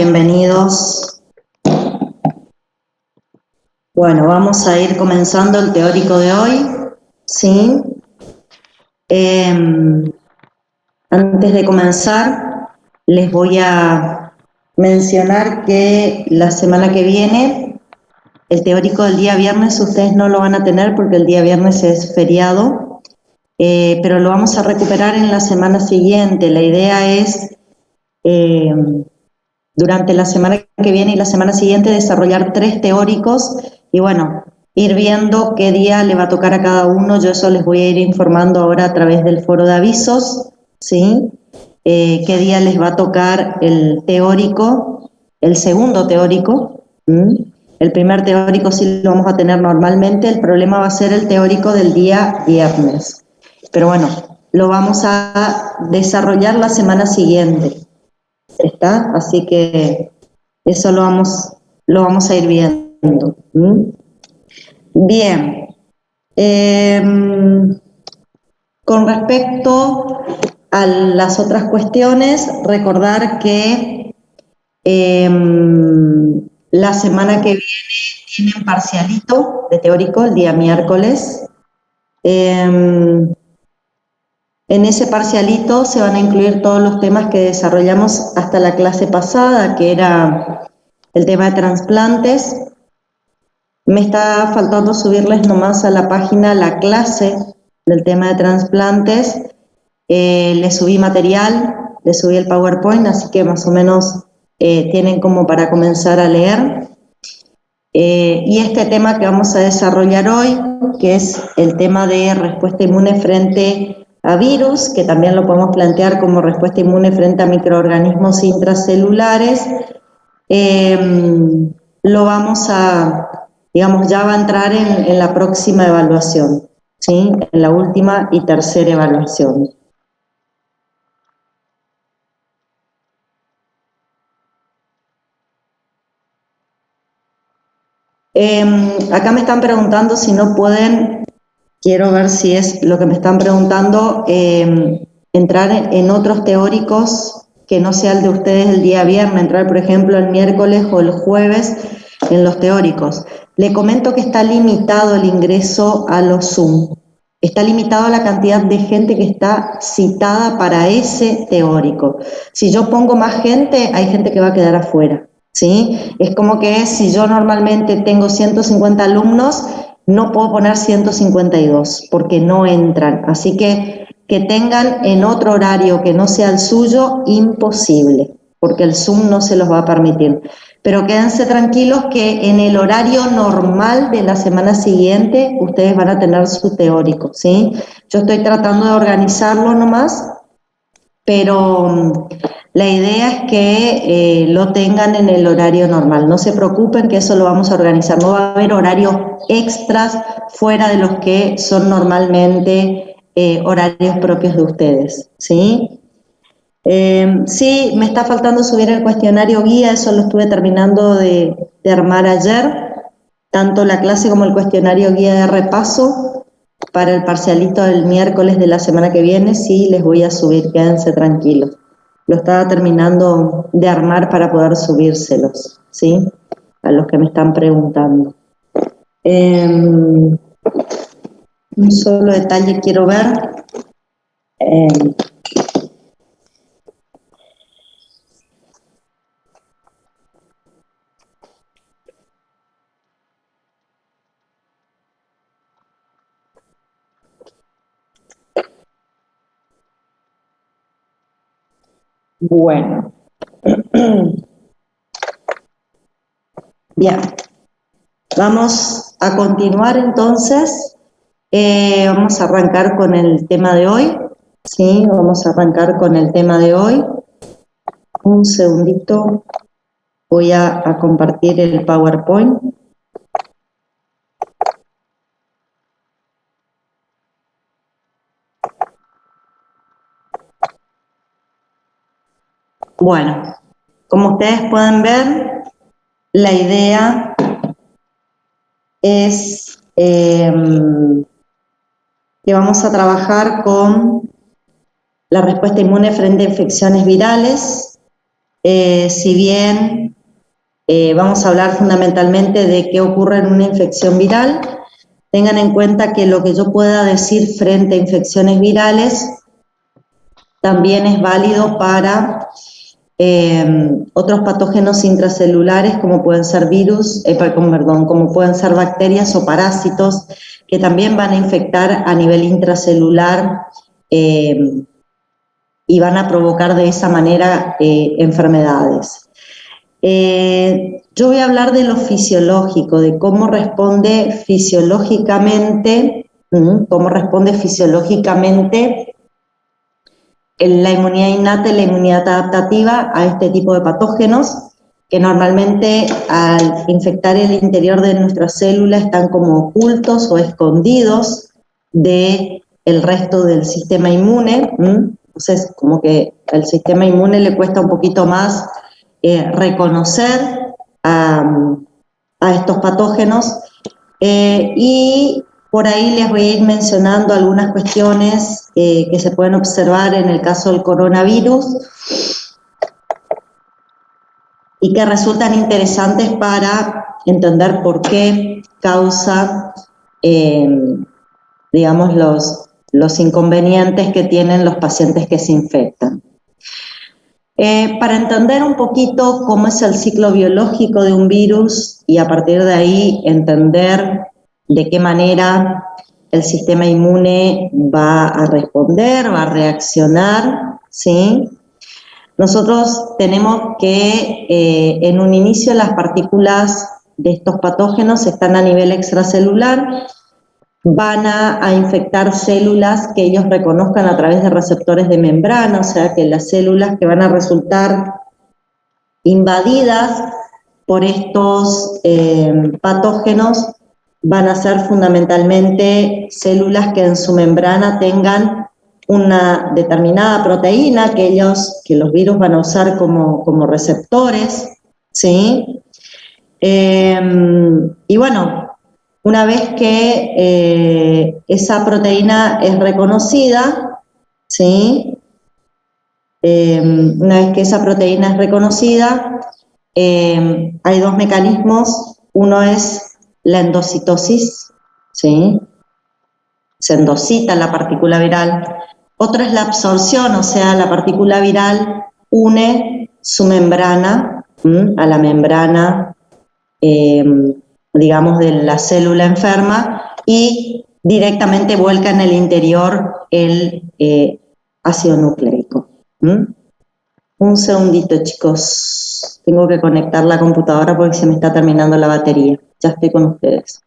Bienvenidos. Bueno, vamos a ir comenzando el teórico de hoy, ¿sí? Antes de comenzar, les voy a mencionar que la semana que viene, el teórico del día viernes, ustedes no lo van a tener porque el día viernes es feriado, pero lo vamos a recuperar en la semana siguiente. La idea es durante la semana que viene y la semana siguiente desarrollar 3 teóricos y bueno, ir viendo qué día le va a tocar a cada uno. Yo eso les voy a ir informando ahora a través del foro de avisos, ¿sí? Qué día les va a tocar el teórico, el segundo teórico. El primer teórico sí lo vamos a tener normalmente, el problema va a ser el teórico del día viernes. Pero bueno, lo vamos a desarrollar la semana siguiente. ¿Está? Así que eso lo vamos a ir viendo. Bien. Con respecto a las otras cuestiones, recordar que la semana que viene tienen parcialito de teórico el día miércoles. En ese parcialito se van a incluir todos los temas que desarrollamos hasta la clase pasada, que era el tema de trasplantes. Me está faltando subirles nomás a la página la clase del tema de trasplantes. Le subí material, le subí el PowerPoint, así que más o menos tienen como para comenzar a leer. Y este tema que vamos a desarrollar hoy, que es el tema de respuesta inmune frente a virus, que también lo podemos plantear como respuesta inmune frente a microorganismos intracelulares, lo vamos a, digamos, ya va a entrar en la próxima evaluación, ¿sí? En la última y tercera evaluación. Acá me están preguntando si no pueden, quiero ver si es lo que me están preguntando, entrar en otros teóricos que no sea el de ustedes el día viernes, entrar por ejemplo el miércoles o el jueves en los teóricos. Le comento que está limitado el ingreso a los Zoom, está limitado a la cantidad de gente que está citada para ese teórico. Si yo pongo más gente, hay gente que va a quedar afuera. ¿Sí? Es como que si yo normalmente tengo 150 alumnos, no puedo poner 152 porque no entran. Así que tengan en otro horario que no sea el suyo, imposible, porque el Zoom no se los va a permitir. Pero quédense tranquilos que en el horario normal de la semana siguiente ustedes van a tener su teórico, ¿sí? Yo estoy tratando de organizarlo nomás, pero la idea es que lo tengan en el horario normal. No se preocupen que eso lo vamos a organizar. No va a haber horarios extras fuera de los que son normalmente horarios propios de ustedes, ¿sí? Sí, me está faltando subir el cuestionario guía, eso lo estuve terminando de armar ayer, tanto la clase como el cuestionario guía de repaso. Para el parcialito del miércoles de la semana que viene, sí, les voy a subir, quédense tranquilos. Lo estaba terminando de armar para poder subírselos, ¿sí? A los que me están preguntando. Un solo detalle quiero ver. Bueno. Bien. Vamos a continuar entonces. Vamos a arrancar con el tema de hoy. Sí, vamos a arrancar con el tema de hoy. Un segundito. Voy a compartir el PowerPoint. Bueno, como ustedes pueden ver, la idea es que vamos a trabajar con la respuesta inmune frente a infecciones virales. si bien vamos a hablar fundamentalmente de qué ocurre en una infección viral, tengan en cuenta que lo que yo pueda decir frente a infecciones virales también es válido para otros patógenos intracelulares como pueden ser virus, como pueden ser bacterias o parásitos que también van a infectar a nivel intracelular y van a provocar de esa manera enfermedades. Yo voy a hablar de lo fisiológico, de cómo responde fisiológicamente la inmunidad innata y la inmunidad adaptativa a este tipo de patógenos que normalmente al infectar el interior de nuestra célula están como ocultos o escondidos del resto del sistema inmune. Entonces, como que al sistema inmune le cuesta un poquito más reconocer a estos patógenos y por ahí les voy a ir mencionando algunas cuestiones que se pueden observar en el caso del coronavirus y que resultan interesantes para entender por qué causa, digamos, los inconvenientes que tienen los pacientes que se infectan. Para entender un poquito cómo es el ciclo biológico de un virus y a partir de ahí entender de qué manera el sistema inmune va a responder, va a reaccionar, ¿sí? Nosotros tenemos que en un inicio las partículas de estos patógenos están a nivel extracelular, van a infectar células que ellos reconozcan a través de receptores de membrana, o sea que las células que van a resultar invadidas por estos patógenos van a ser fundamentalmente células que en su membrana tengan una determinada proteína que los virus van a usar como receptores, ¿sí? Y bueno, una vez que esa proteína es reconocida, ¿sí? Una vez que esa proteína es reconocida, hay dos mecanismos. Uno es la endocitosis, ¿sí? Se endocita la partícula viral. Otro es la absorción, o sea, la partícula viral une su membrana a la membrana, digamos, de la célula enferma y directamente vuelca en el interior el ácido nucleico. Un segundito, chicos. Tengo que conectar la computadora porque se me está terminando la batería. Ya estoy con ustedes.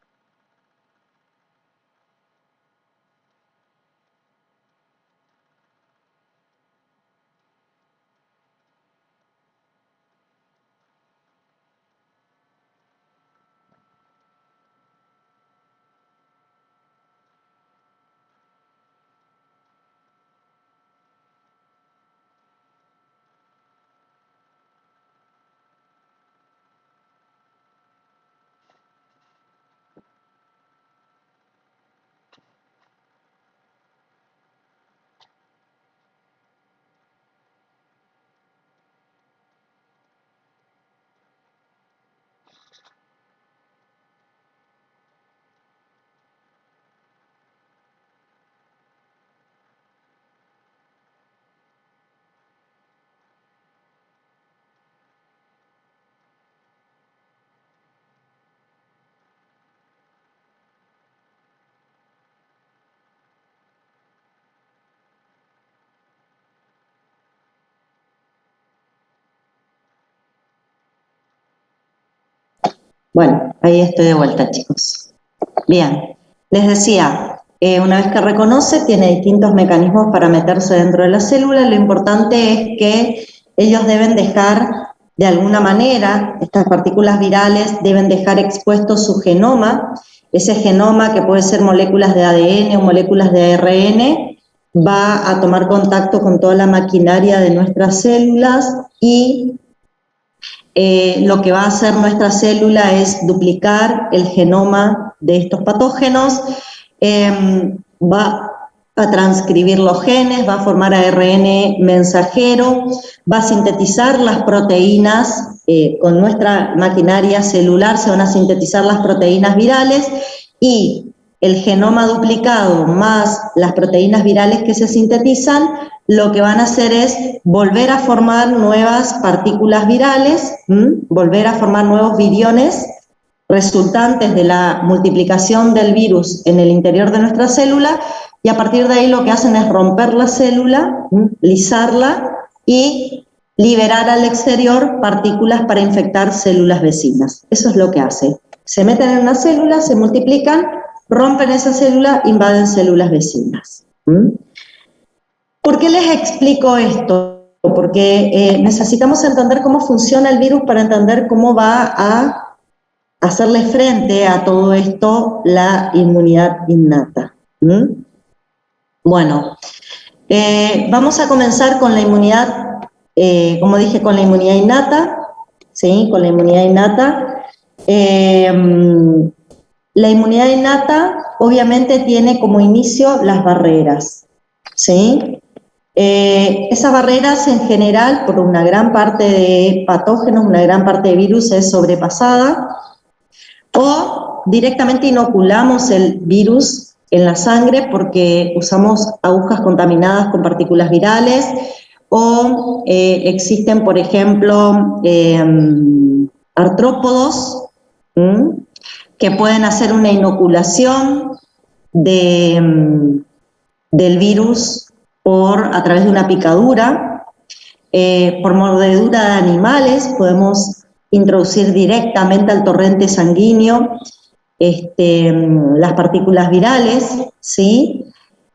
Bueno, ahí estoy de vuelta, chicos. Bien, les decía, una vez que reconoce, tiene distintos mecanismos para meterse dentro de la célula. Lo importante es que ellos deben dejar, de alguna manera, estas partículas virales deben dejar expuesto su genoma. Ese genoma, que puede ser moléculas de ADN o moléculas de ARN, va a tomar contacto con toda la maquinaria de nuestras células y lo que va a hacer nuestra célula es duplicar el genoma de estos patógenos, va va a transcribir los genes, va a formar ARN mensajero, va a sintetizar las proteínas, con nuestra maquinaria celular se van a sintetizar las proteínas virales y el genoma duplicado más las proteínas virales que se sintetizan, lo que van a hacer es volver a formar nuevas partículas virales, volver a formar nuevos viriones resultantes de la multiplicación del virus en el interior de nuestra célula, y a partir de ahí lo que hacen es romper la célula, lisarla y liberar al exterior partículas para infectar células vecinas. Eso es lo que hace. Se meten en una célula, se multiplican, rompen esa célula, invaden células vecinas. ¿Por qué les explico esto? Porque necesitamos entender cómo funciona el virus para entender cómo va a hacerle frente a todo esto la inmunidad innata. Bueno, vamos a comenzar con la inmunidad, como dije, con la inmunidad innata, ¿sí? Con la inmunidad innata. La inmunidad innata obviamente tiene como inicio las barreras, ¿sí? Esas barreras en general, por una gran parte de patógenos, una gran parte de virus es sobrepasada, o directamente inoculamos el virus en la sangre porque usamos agujas contaminadas con partículas virales, o existen, por ejemplo, artrópodos que pueden hacer una inoculación del virus a través de una picadura, por mordedura de animales, podemos introducir directamente al torrente sanguíneo las partículas virales, ¿sí?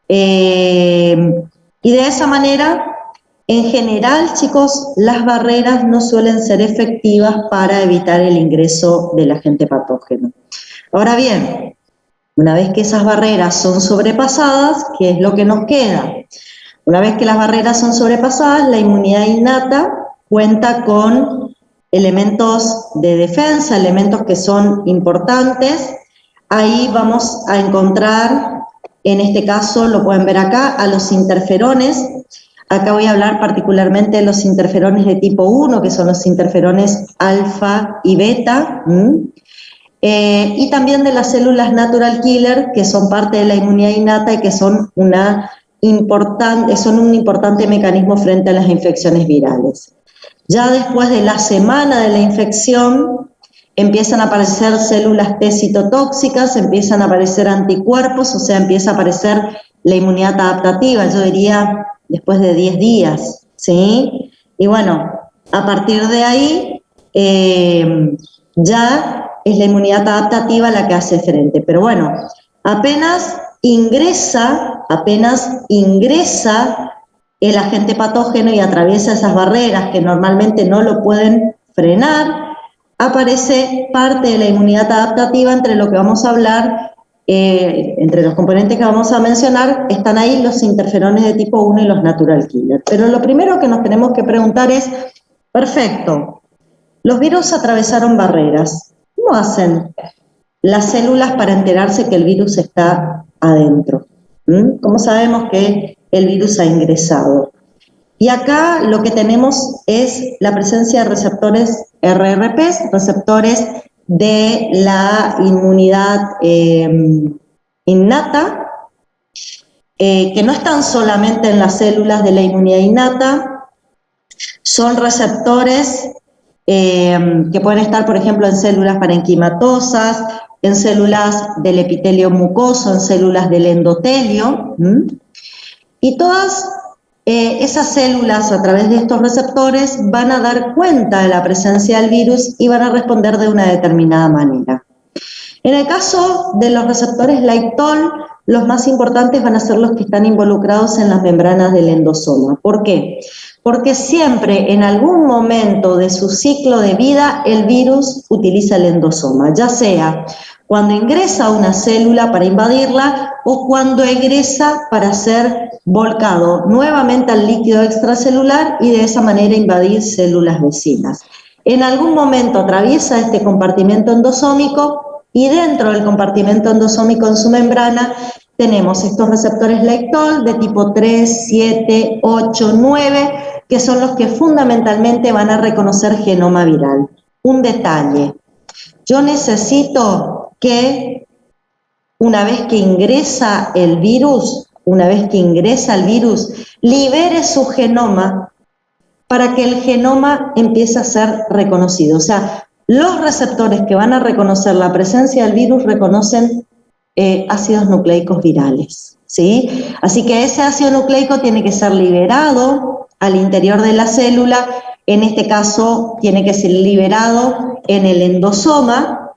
Y de esa manera, en general, chicos, las barreras no suelen ser efectivas para evitar el ingreso del agente patógeno. Ahora bien, una vez que esas barreras son sobrepasadas, ¿qué es lo que nos queda? Una vez que las barreras son sobrepasadas, la inmunidad innata cuenta con elementos de defensa, elementos que son importantes. Ahí vamos a encontrar, en este caso, lo pueden ver acá, a los interferones. Acá voy a hablar particularmente de los interferones de tipo 1, que son los interferones alfa y beta, y también de las células natural killer, que son parte de la inmunidad innata y que son un importante mecanismo frente a las infecciones virales. Ya después de la semana de la infección, empiezan a aparecer células T citotóxicas, empiezan a aparecer anticuerpos, o sea, empieza a aparecer la inmunidad adaptativa, yo diría después de 10 días, ¿sí? Y bueno, a partir de ahí ya es la inmunidad adaptativa la que hace frente. Pero bueno, apenas ingresa el agente patógeno y atraviesa esas barreras que normalmente no lo pueden frenar, aparece parte de la inmunidad adaptativa. Entre lo que vamos a hablar, entre los componentes que vamos a mencionar, están ahí los interferones de tipo 1 y los natural killer. Pero lo primero que nos tenemos que preguntar es, perfecto, los virus atravesaron barreras, ¿cómo hacen las células para enterarse que el virus está adentro? ¿Cómo sabemos que el virus ha ingresado? Y acá lo que tenemos es la presencia de receptores RRPs, receptores de la inmunidad innata, que no están solamente en las células de la inmunidad innata, son receptores que pueden estar, por ejemplo, en células parenquimatosas, en células del epitelio mucoso, en células del endotelio, y todas esas células, a través de estos receptores, van a dar cuenta de la presencia del virus y van a responder de una determinada manera. En el caso de los receptores LightTOL, los más importantes van a ser los que están involucrados en las membranas del endosoma. ¿Por qué? Porque siempre, en algún momento de su ciclo de vida, el virus utiliza el endosoma, ya sea cuando ingresa a una célula para invadirla o cuando egresa para ser volcado nuevamente al líquido extracelular y de esa manera invadir células vecinas. En algún momento atraviesa este compartimento endosómico y dentro del compartimento endosómico en su membrana tenemos estos receptores LECTOL de tipo 3, 7, 8, 9, que son los que fundamentalmente van a reconocer genoma viral. Un detalle, yo necesito que una vez que ingresa el virus, libere su genoma para que el genoma empiece a ser reconocido. O sea, los receptores que van a reconocer la presencia del virus reconocen ácidos nucleicos virales, ¿sí? Así que ese ácido nucleico tiene que ser liberado al interior de la célula, en este caso tiene que ser liberado en el endosoma,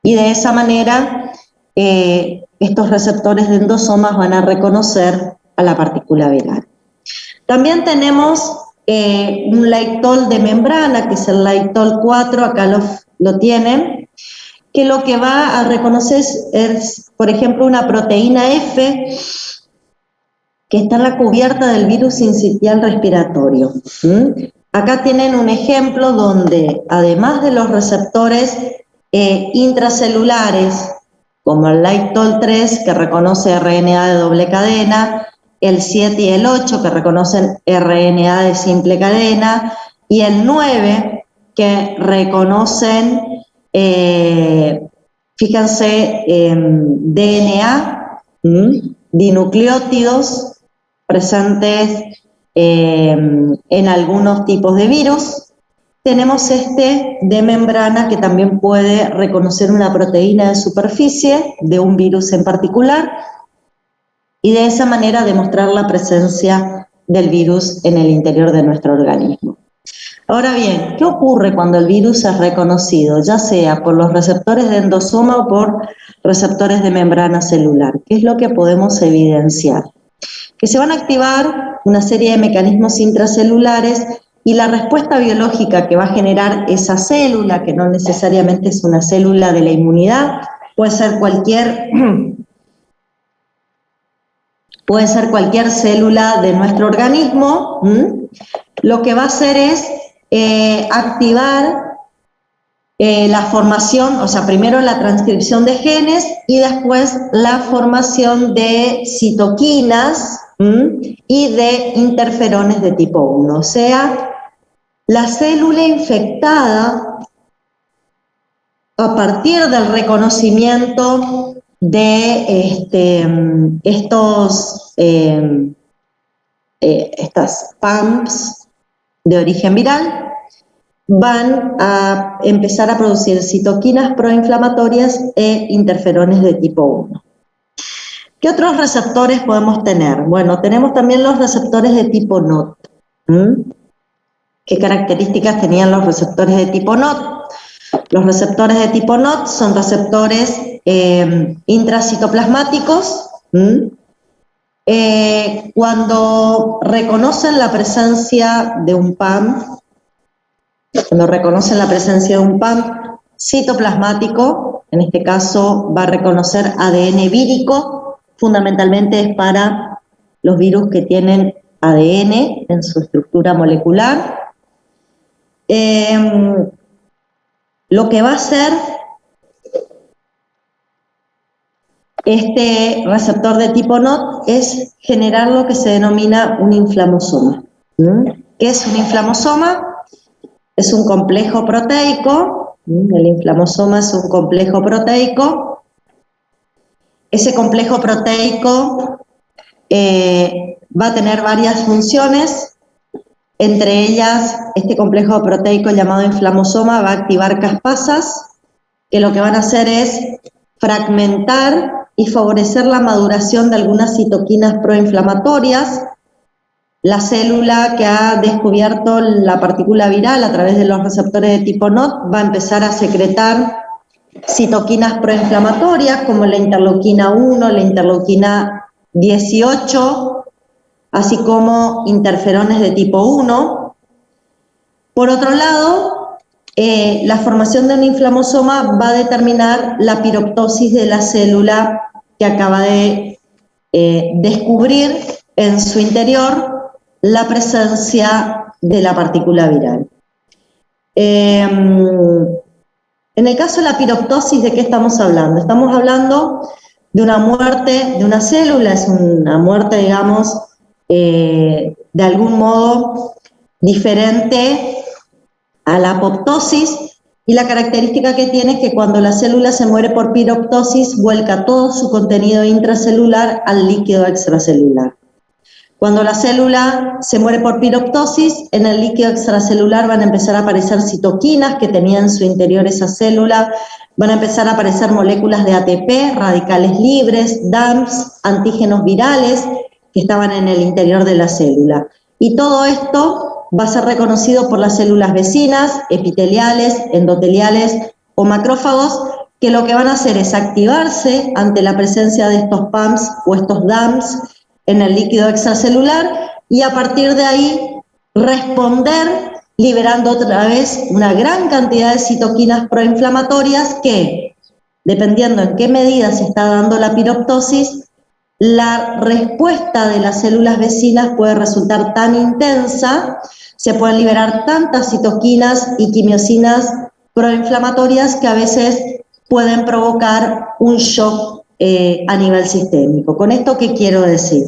y de esa manera estos receptores de endosomas van a reconocer a la partícula viral. También tenemos un LECTOL de membrana, que es el LECTOL 4, acá lo tienen, que lo que va a reconocer es, por ejemplo, una proteína F que está en la cubierta del virus sincitial respiratorio. Acá tienen un ejemplo donde, además de los receptores intracelulares, como el LECTOL 3, que reconoce RNA de doble cadena, el 7 y el 8, que reconocen RNA de simple cadena, y el 9, que reconocen, fíjense, DNA, dinucleótidos presentes en algunos tipos de virus. Tenemos este de membrana que también puede reconocer una proteína de superficie de un virus en particular y de esa manera demostrar la presencia del virus en el interior de nuestro organismo. Ahora bien, ¿qué ocurre cuando el virus es reconocido, ya sea por los receptores de endosoma o por receptores de membrana celular? ¿Qué es lo que podemos evidenciar? Que se van a activar una serie de mecanismos intracelulares y la respuesta biológica que va a generar esa célula, que no necesariamente es una célula de la inmunidad, puede ser cualquier célula de nuestro organismo, lo que va a hacer es activar la formación, o sea, primero la transcripción de genes y después la formación de citoquinas y de interferones de tipo 1. O sea, la célula infectada, a partir del reconocimiento de estas PAMPs de origen viral, van a empezar a producir citoquinas proinflamatorias e interferones de tipo 1. ¿Qué otros receptores podemos tener? Bueno, tenemos también los receptores de tipo NOT. ¿Qué características tenían los receptores de tipo NOT? Los receptores de tipo NOT son receptores intracitoplasmáticos. Cuando reconocen la presencia de un PAM, citoplasmático, en este caso va a reconocer ADN vírico, fundamentalmente es para los virus que tienen ADN en su estructura molecular. Lo que va a hacer este receptor de tipo NOT es generar lo que se denomina un inflamosoma. ¿Qué es un inflamosoma? Es un complejo proteico. El inflamosoma es un complejo proteico. Ese complejo proteico va a tener varias funciones. Entre ellas, este complejo proteico llamado inflamosoma va a activar caspasas, que lo que van a hacer es fragmentar y favorecer la maduración de algunas citoquinas proinflamatorias. La célula que ha descubierto la partícula viral a través de los receptores de tipo NOT va a empezar a secretar citoquinas proinflamatorias como la interleuquina 1, la interleuquina 18, así como interferones de tipo 1. Por otro lado, la formación de un inflamosoma va a determinar la piroptosis de la célula que acaba de descubrir en su interior la presencia de la partícula viral. En el caso de la piroptosis, ¿de qué estamos hablando? Estamos hablando de una muerte de una célula, es una muerte, digamos, de algún modo diferente a la apoptosis, y la característica que tiene es que cuando la célula se muere por piroptosis, vuelca todo su contenido intracelular al líquido extracelular. Cuando la célula se muere por piroptosis, en el líquido extracelular van a empezar a aparecer citoquinas que tenía en su interior esa célula, van a empezar a aparecer moléculas de ATP, radicales libres, DAMPs, antígenos virales que estaban en el interior de la célula. Y todo esto va a ser reconocido por las células vecinas, epiteliales, endoteliales o macrófagos, que lo que van a hacer es activarse ante la presencia de estos PAMs o estos DAMs en el líquido extracelular, y a partir de ahí responder liberando otra vez una gran cantidad de citoquinas proinflamatorias que, dependiendo en qué medida se está dando la piroptosis, la respuesta de las células vecinas puede resultar tan intensa, se pueden liberar tantas citoquinas y quimiosinas proinflamatorias que a veces pueden provocar un shock a nivel sistémico. ¿Con esto qué quiero decir?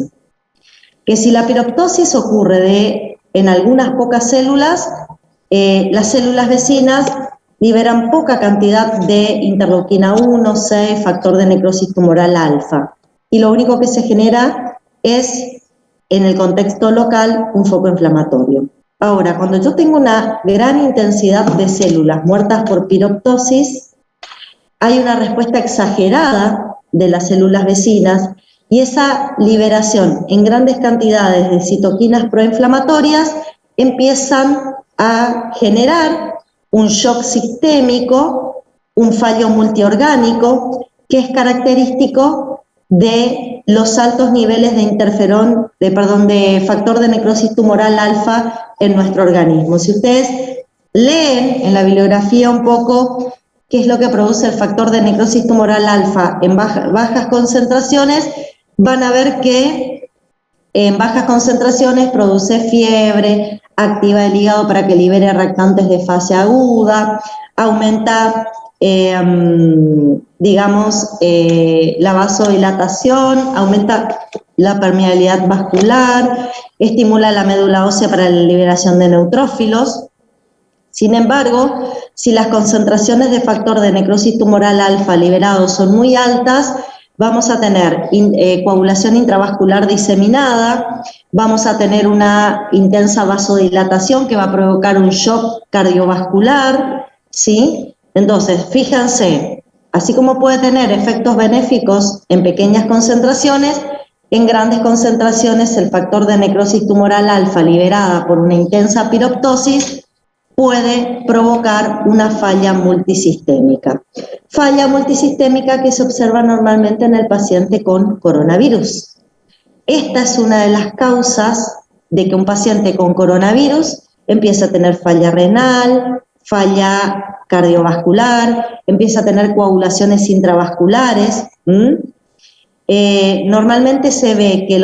Que si la piroptosis ocurre en algunas pocas células, las células vecinas liberan poca cantidad de interleuquina 1, 6, factor de necrosis tumoral alfa, y lo único que se genera es, en el contexto local, un foco inflamatorio. Ahora, cuando yo tengo una gran intensidad de células muertas por piroptosis, hay una respuesta exagerada de las células vecinas, y esa liberación en grandes cantidades de citoquinas proinflamatorias empiezan a generar un shock sistémico, un fallo multiorgánico, que es característico de los altos niveles de de factor de necrosis tumoral alfa en nuestro organismo. Si ustedes leen en la bibliografía un poco qué es lo que produce el factor de necrosis tumoral alfa en bajas concentraciones, van a ver que en bajas concentraciones produce fiebre, activa el hígado para que libere reactantes de fase aguda, aumenta, la vasodilatación, aumenta la permeabilidad vascular, estimula la médula ósea para la liberación de neutrófilos. Sin embargo, si las concentraciones de factor de necrosis tumoral alfa liberados son muy altas, vamos a tener coagulación intravascular diseminada, vamos a tener una intensa vasodilatación que va a provocar un shock cardiovascular, ¿sí? Entonces, fíjense, así como puede tener efectos benéficos en pequeñas concentraciones, en grandes concentraciones el factor de necrosis tumoral alfa liberada por una intensa piroptosis puede provocar una falla multisistémica. Falla multisistémica que se observa normalmente en el paciente con coronavirus. Esta es una de las causas de que un paciente con coronavirus empiece a tener falla renal, falla cardiovascular, empieza a tener coagulaciones intravasculares. Normalmente se ve que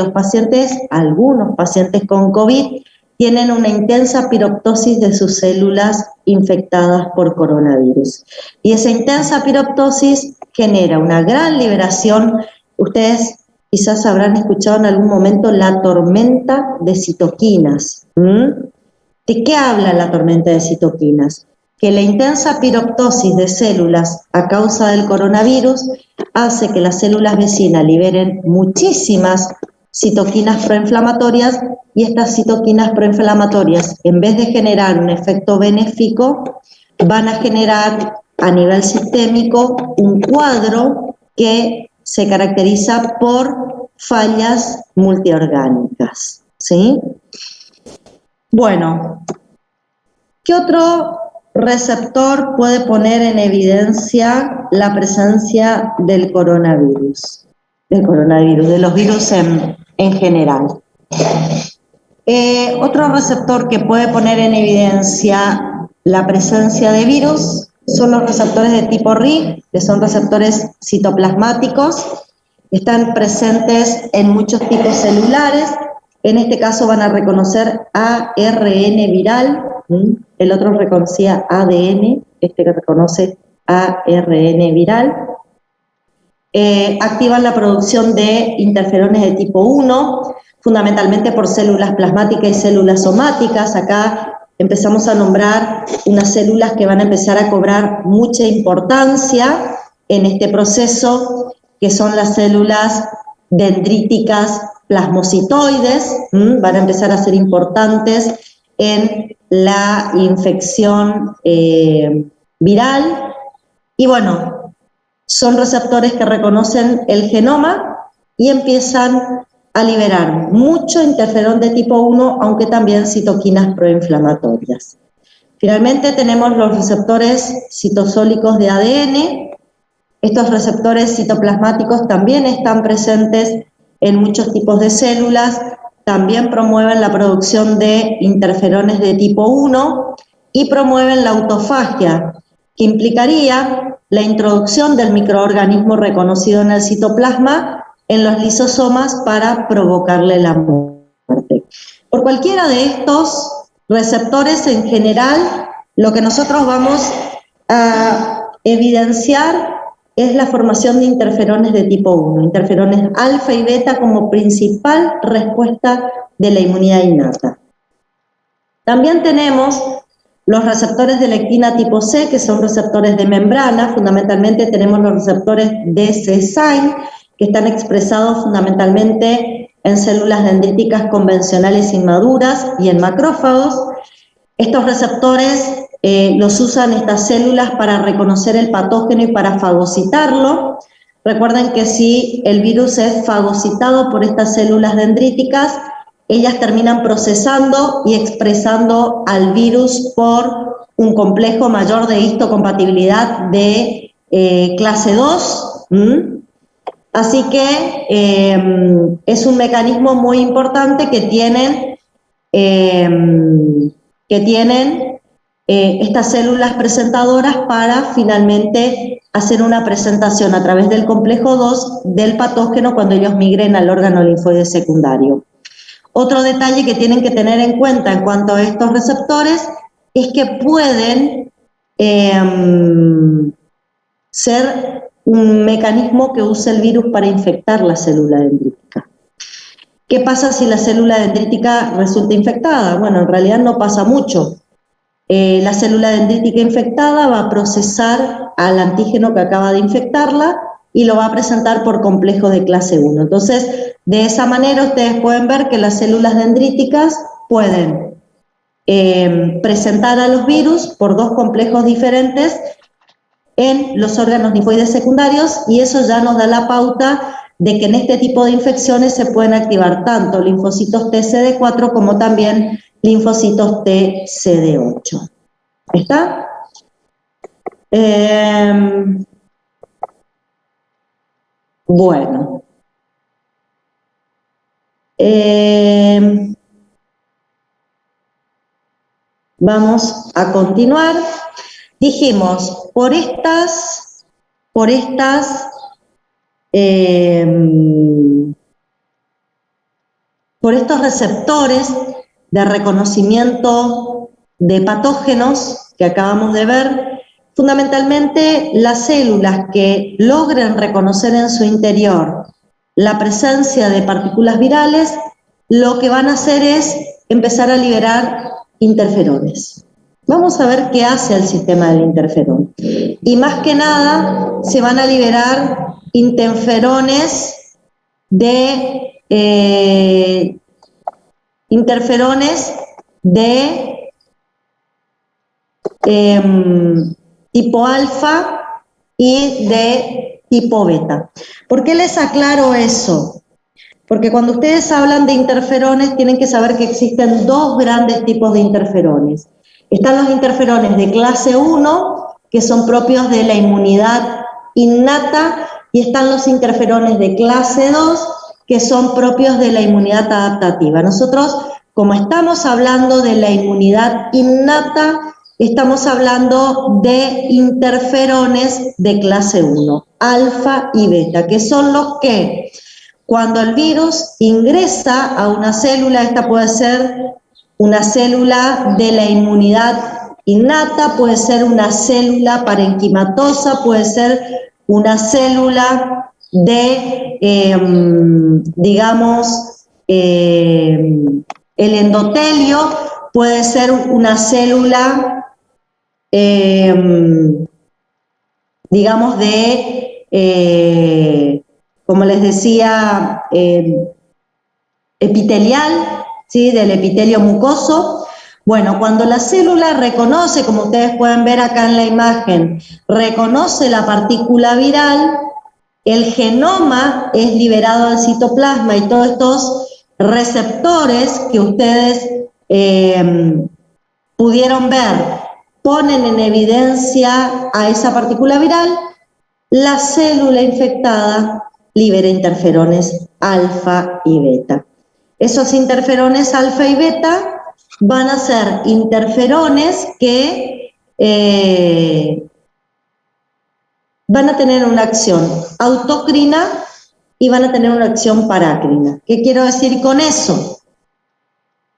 algunos pacientes con COVID, tienen una intensa piroptosis de sus células infectadas por coronavirus. Y esa intensa piroptosis genera una gran liberación. Ustedes quizás habrán escuchado en algún momento la tormenta de citoquinas. ¿De qué habla la tormenta de citoquinas? Que la intensa piroptosis de células a causa del coronavirus hace que las células vecinas liberen muchísimas citoquinas proinflamatorias, y estas citoquinas proinflamatorias, en vez de generar un efecto benéfico, van a generar a nivel sistémico un cuadro que se caracteriza por fallas multiorgánicas, ¿sí? Bueno, ¿qué otro receptor puede poner en evidencia la presencia del coronavirus? De los virus en general. Otro receptor que puede poner en evidencia la presencia de virus son los receptores de tipo RIG, que son receptores citoplasmáticos, están presentes en muchos tipos celulares. En este caso van a reconocer ARN viral, el otro reconocía ADN, este que reconoce ARN viral. activan la producción de interferones de tipo 1, fundamentalmente por células plasmáticas y células somáticas. Acá empezamos a nombrar unas células que van a empezar a cobrar mucha importancia en este proceso, que son las células dendríticas plasmocitoides, van a empezar a ser importantes en la infección viral. Y bueno, son receptores que reconocen el genoma y empiezan a liberar mucho interferón de tipo 1, aunque también citoquinas proinflamatorias. Finalmente tenemos los receptores citosólicos de ADN. Estos receptores citoplasmáticos también están presentes en muchos tipos de células, también promueven la producción de interferones de tipo 1 y promueven la autofagia, que implicaría la introducción del microorganismo reconocido en el citoplasma en los lisosomas para provocarle la muerte. Por cualquiera de estos receptores en general, lo que nosotros vamos a evidenciar es la formación de interferones de tipo 1, interferones alfa y beta como principal respuesta de la inmunidad innata. También tenemos los receptores de lectina tipo C, que son receptores de membrana. Fundamentalmente tenemos los receptores de C-SINE, que están expresados fundamentalmente en células dendríticas convencionales inmaduras y en macrófagos. Estos receptores los usan estas células para reconocer el patógeno y para fagocitarlo. Recuerden que si el virus es fagocitado por estas células dendríticas, ellas terminan procesando y expresando al virus por un complejo mayor de histocompatibilidad de clase 2. Así que es un mecanismo muy importante que tienen estas células presentadoras para finalmente hacer una presentación a través del complejo 2 del patógeno cuando ellos migren al órgano linfoide secundario. Otro detalle que tienen que tener en cuenta en cuanto a estos receptores es que pueden ser un mecanismo que usa el virus para infectar la célula dendrítica. ¿Qué pasa si la célula dendrítica resulta infectada? Bueno, en realidad no pasa mucho. La célula dendrítica infectada va a procesar al antígeno que acaba de infectarla y lo va a presentar por complejo de clase 1. Entonces, de esa manera ustedes pueden ver que las células dendríticas pueden presentar a los virus por dos complejos diferentes en los órganos linfoides secundarios, y eso ya nos da la pauta de que en este tipo de infecciones se pueden activar tanto linfocitos TCD4 como también linfocitos TCD8. ¿Está? Bueno. Vamos a continuar. Dijimos, por estos receptores de reconocimiento de patógenos que acabamos de ver, fundamentalmente las células que logren reconocer en su interior la presencia de partículas virales, lo que van a hacer es empezar a liberar interferones. Vamos a ver qué hace el sistema del interferón. Y más que nada, se van a liberar interferones de tipo alfa y de tipo beta. ¿Por qué les aclaro eso? Porque cuando ustedes hablan de interferones tienen que saber que existen dos grandes tipos de interferones. Están los interferones de clase 1, que son propios de la inmunidad innata, y están los interferones de clase 2, que son propios de la inmunidad adaptativa. Nosotros, como estamos hablando de la inmunidad innata, estamos hablando de interferones de clase 1, alfa y beta, que son los que, cuando el virus ingresa a una célula, esta puede ser una célula de la inmunidad innata, puede ser una célula parenquimatosa, puede ser una célula de, digamos, el endotelio, puede ser una célula, digamos, de, como les decía, epitelial, ¿sí? Del epitelio mucoso. Bueno, cuando la célula reconoce, como ustedes pueden ver acá en la imagen, reconoce la partícula viral, el genoma es liberado al citoplasma y todos estos receptores que ustedes pudieron ver ponen en evidencia a esa partícula viral, la célula infectada libera interferones alfa y beta. Esos interferones alfa y beta van a ser interferones que van a tener una acción autocrina y van a tener una acción parácrina. ¿Qué quiero decir con eso?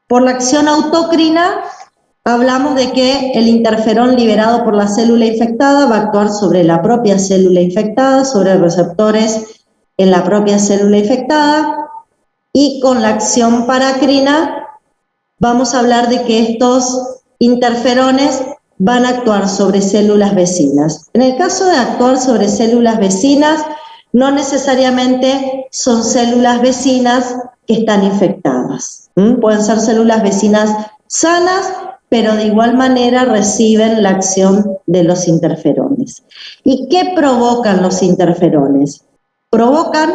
Por la acción autocrina hablamos de que el interferón liberado por la célula infectada va a actuar sobre la propia célula infectada, sobre receptores en la propia célula infectada, y con la acción parácrina vamos a hablar de que estos interferones van a actuar sobre células vecinas. En el caso de actuar sobre células vecinas, no necesariamente son células vecinas que están infectadas. Pueden ser células vecinas sanas, pero de igual manera reciben la acción de los interferones. ¿Y qué provocan los interferones? Provocan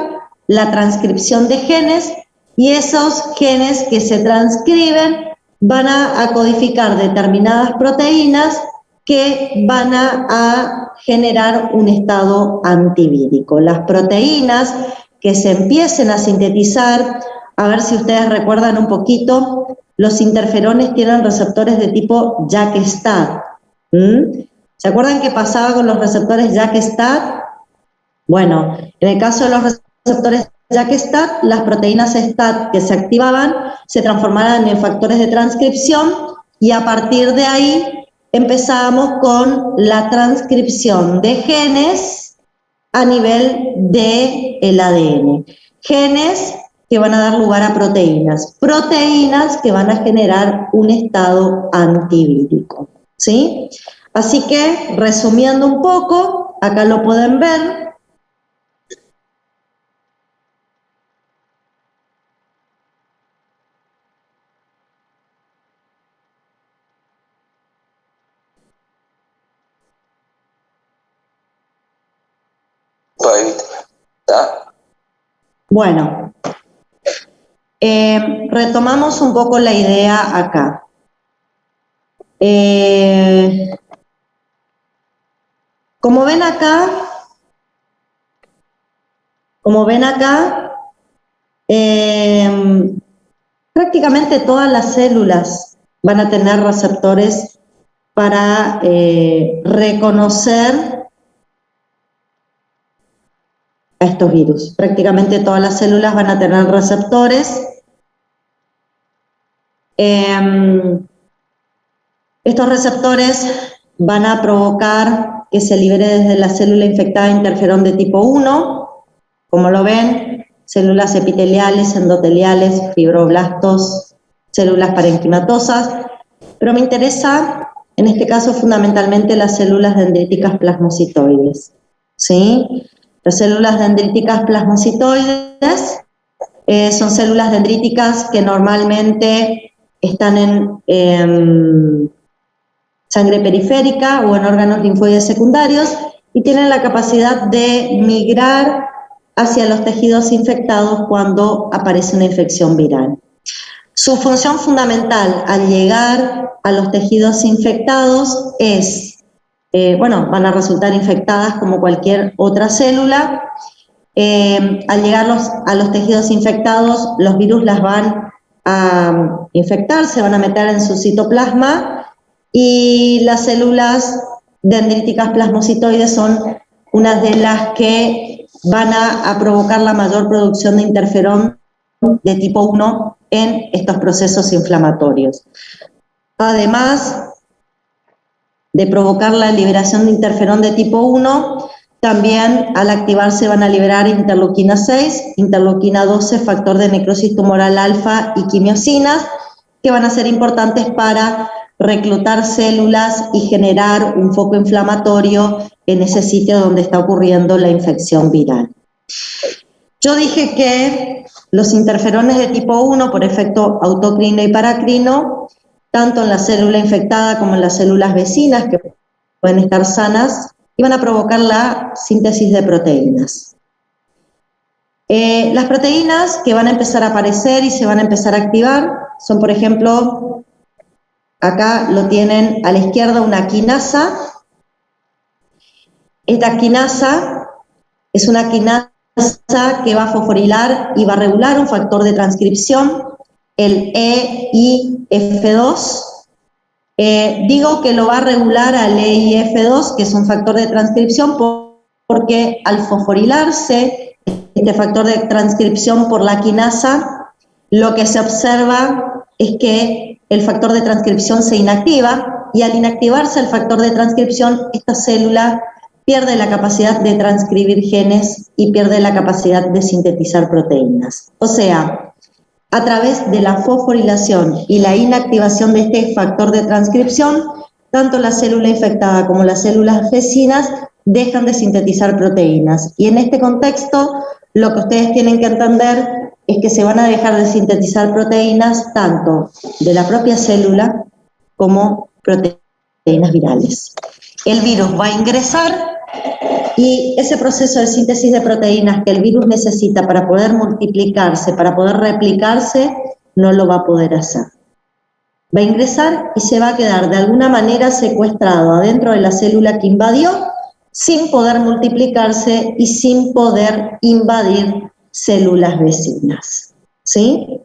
la transcripción de genes, y esos genes que se transcriben van a codificar determinadas proteínas que van a generar un estado antivírico. Las proteínas que se empiecen a sintetizar, a ver si ustedes recuerdan un poquito, los interferones tienen receptores de tipo JAK-STAT. ¿Se acuerdan qué pasaba con los receptores JAK-STAT? Bueno, en el caso de los receptores JAK-STAT, las proteínas STAT que se activaban se transformaban en factores de transcripción, y a partir de ahí empezábamos con la transcripción de genes a nivel del ADN. Genes que van a dar lugar a proteínas. Proteínas que van a generar un estado antivírico, ¿sí? Así que, resumiendo un poco, acá lo pueden ver. Bueno, retomamos un poco la idea acá. Como ven acá, prácticamente todas las células van a tener receptores para reconocer a estos virus. Prácticamente todas las células van a tener receptores. Estos receptores van a provocar que se libere desde la célula infectada interferón de tipo 1, como lo ven, células epiteliales, endoteliales, fibroblastos, células parenquimatosas, pero me interesa en este caso fundamentalmente las células dendríticas plasmocitoides, ¿sí? Las células dendríticas plasmocitoides son células dendríticas que normalmente están en sangre periférica o en órganos linfoides secundarios y tienen la capacidad de migrar hacia los tejidos infectados cuando aparece una infección viral. Su función fundamental al llegar a los tejidos infectados es, van a resultar infectadas como cualquier otra célula. Al llegar a los tejidos infectados, los virus las van a infectar, se van a meter en su citoplasma, y las células dendríticas plasmocitoides son unas de las que van a provocar la mayor producción de interferón de tipo 1 en estos procesos inflamatorios. Además de provocar la liberación de interferón de tipo 1, También al activarse van a liberar interleuquina 6, interleuquina 12, factor de necrosis tumoral alfa y quimiosinas, que van a ser importantes para reclutar células y generar un foco inflamatorio en ese sitio donde está ocurriendo la infección viral. Yo dije que los interferones de tipo 1, por efecto autocrino y paracrino, tanto en la célula infectada como en las células vecinas, que pueden estar sanas, iban a provocar la síntesis de proteínas. Las proteínas que van a empezar a aparecer y se van a empezar a activar son, por ejemplo, acá lo tienen a la izquierda, una quinasa. Esta quinasa es una quinasa que va a fosforilar y va a regular un factor de transcripción, el EIF2. Digo que lo va a regular al EIF2, que es un factor de transcripción, porque al fosforilarse este factor de transcripción por la quinasa, lo que se observa es que el factor de transcripción se inactiva, y al inactivarse el factor de transcripción, esta célula pierde la capacidad de transcribir genes y pierde la capacidad de sintetizar proteínas. O sea, a través de la fosforilación y la inactivación de este factor de transcripción, tanto la célula infectada como las células vecinas dejan de sintetizar proteínas. Y en este contexto, lo que ustedes tienen que entender es que se van a dejar de sintetizar proteínas tanto de la propia célula como proteínas virales. El virus va a ingresar y ese proceso de síntesis de proteínas que el virus necesita para poder multiplicarse, para poder replicarse, no lo va a poder hacer. Va a ingresar y se va a quedar de alguna manera secuestrado adentro de la célula que invadió, sin poder multiplicarse y sin poder invadir células vecinas. ¿Sí?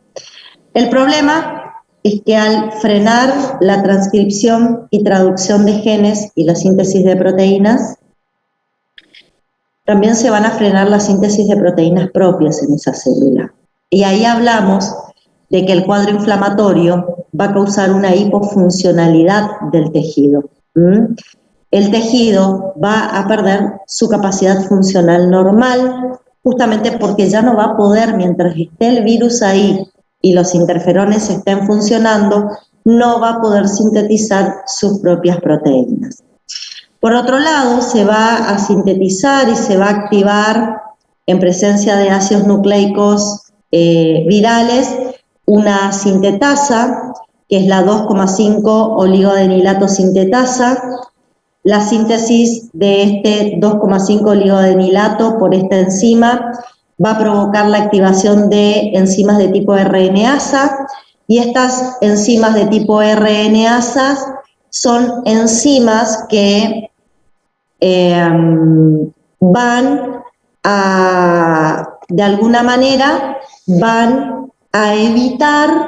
El problema es que al frenar la transcripción y traducción de genes y la síntesis de proteínas, también se van a frenar la síntesis de proteínas propias en esa célula. Y ahí hablamos de que el cuadro inflamatorio va a causar una hipofuncionalidad del tejido. El tejido va a perder su capacidad funcional normal, justamente porque ya no va a poder, mientras esté el virus ahí y los interferones estén funcionando, no va a poder sintetizar sus propias proteínas. Por otro lado, se va a sintetizar y se va a activar en presencia de ácidos nucleicos virales una sintetasa, que es la 2,5 oligodenilato sintetasa. La síntesis de este 2,5 oligodenilato por esta enzima va a provocar la activación de enzimas de tipo RNasa, y estas enzimas de tipo RNasa son enzimas que van a, de alguna manera, van a evitar,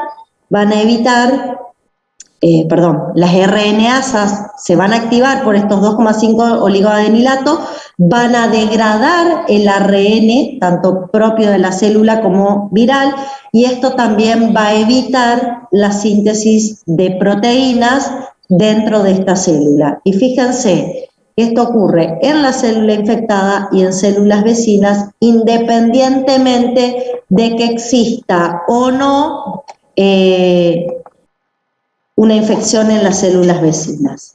las RNasas se van a activar por estos 2,5 oligodenilatos, van a degradar el ARN, tanto propio de la célula como viral, y esto también va a evitar la síntesis de proteínas dentro de esta célula. Y fíjense, esto ocurre en la célula infectada y en células vecinas, independientemente de que exista o no una infección en las células vecinas.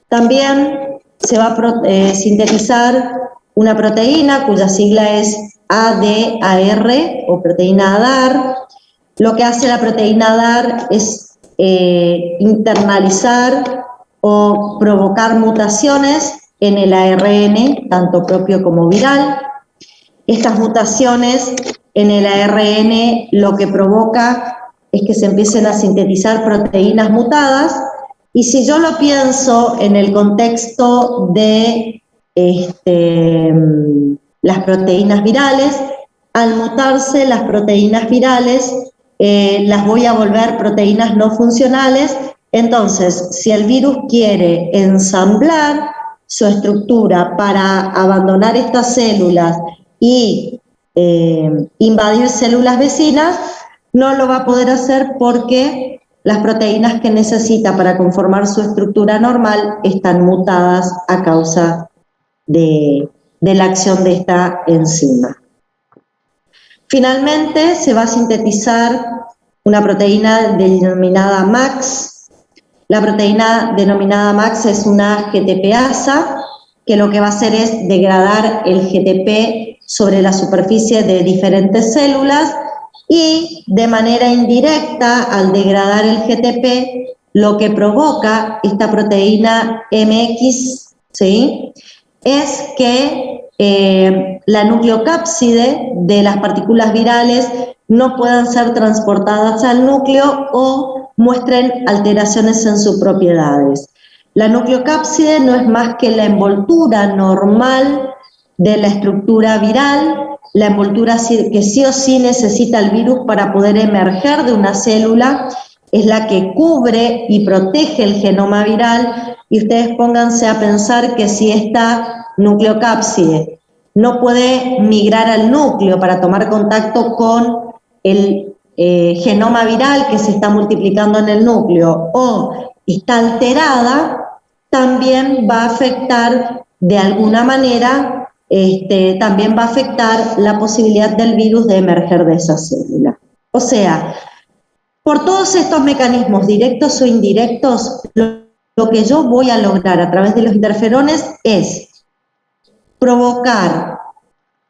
También se va a sintetizar una proteína cuya sigla es ADAR o proteína ADAR. Lo que hace la proteína ADAR es internalizar o provocar mutaciones en el ARN, tanto propio como viral. Estas mutaciones en el ARN lo que provoca es que se empiecen a sintetizar proteínas mutadas, y si yo lo pienso en el contexto de las proteínas virales, al mutarse las proteínas virales, las voy a volver proteínas no funcionales. Entonces, si el virus quiere ensamblar su estructura para abandonar estas células y invadir células vecinas, no lo va a poder hacer porque las proteínas que necesita para conformar su estructura normal están mutadas a causa de de la acción de esta enzima. Finalmente, se va a sintetizar una proteína denominada MAX. La proteína denominada MAX es una GTPasa, que lo que va a hacer es degradar el GTP sobre la superficie de diferentes células y de manera indirecta, al degradar el GTP, lo que provoca esta proteína MX, ¿sí?, es que la nucleocápside de las partículas virales no puedan ser transportadas al núcleo o muestren alteraciones en sus propiedades. La nucleocápside no es más que la envoltura normal de la estructura viral, la envoltura que sí o sí necesita el virus para poder emerger de una célula, es la que cubre y protege el genoma viral, y ustedes pónganse a pensar que si esta nucleocápside no puede migrar al núcleo para tomar contacto con el genoma viral que se está multiplicando en el núcleo o está alterada, también va a afectar de alguna manera, también va a afectar la posibilidad del virus de emerger de esa célula. O sea, por todos estos mecanismos directos o indirectos, lo que yo voy a lograr a través de los interferones es provocar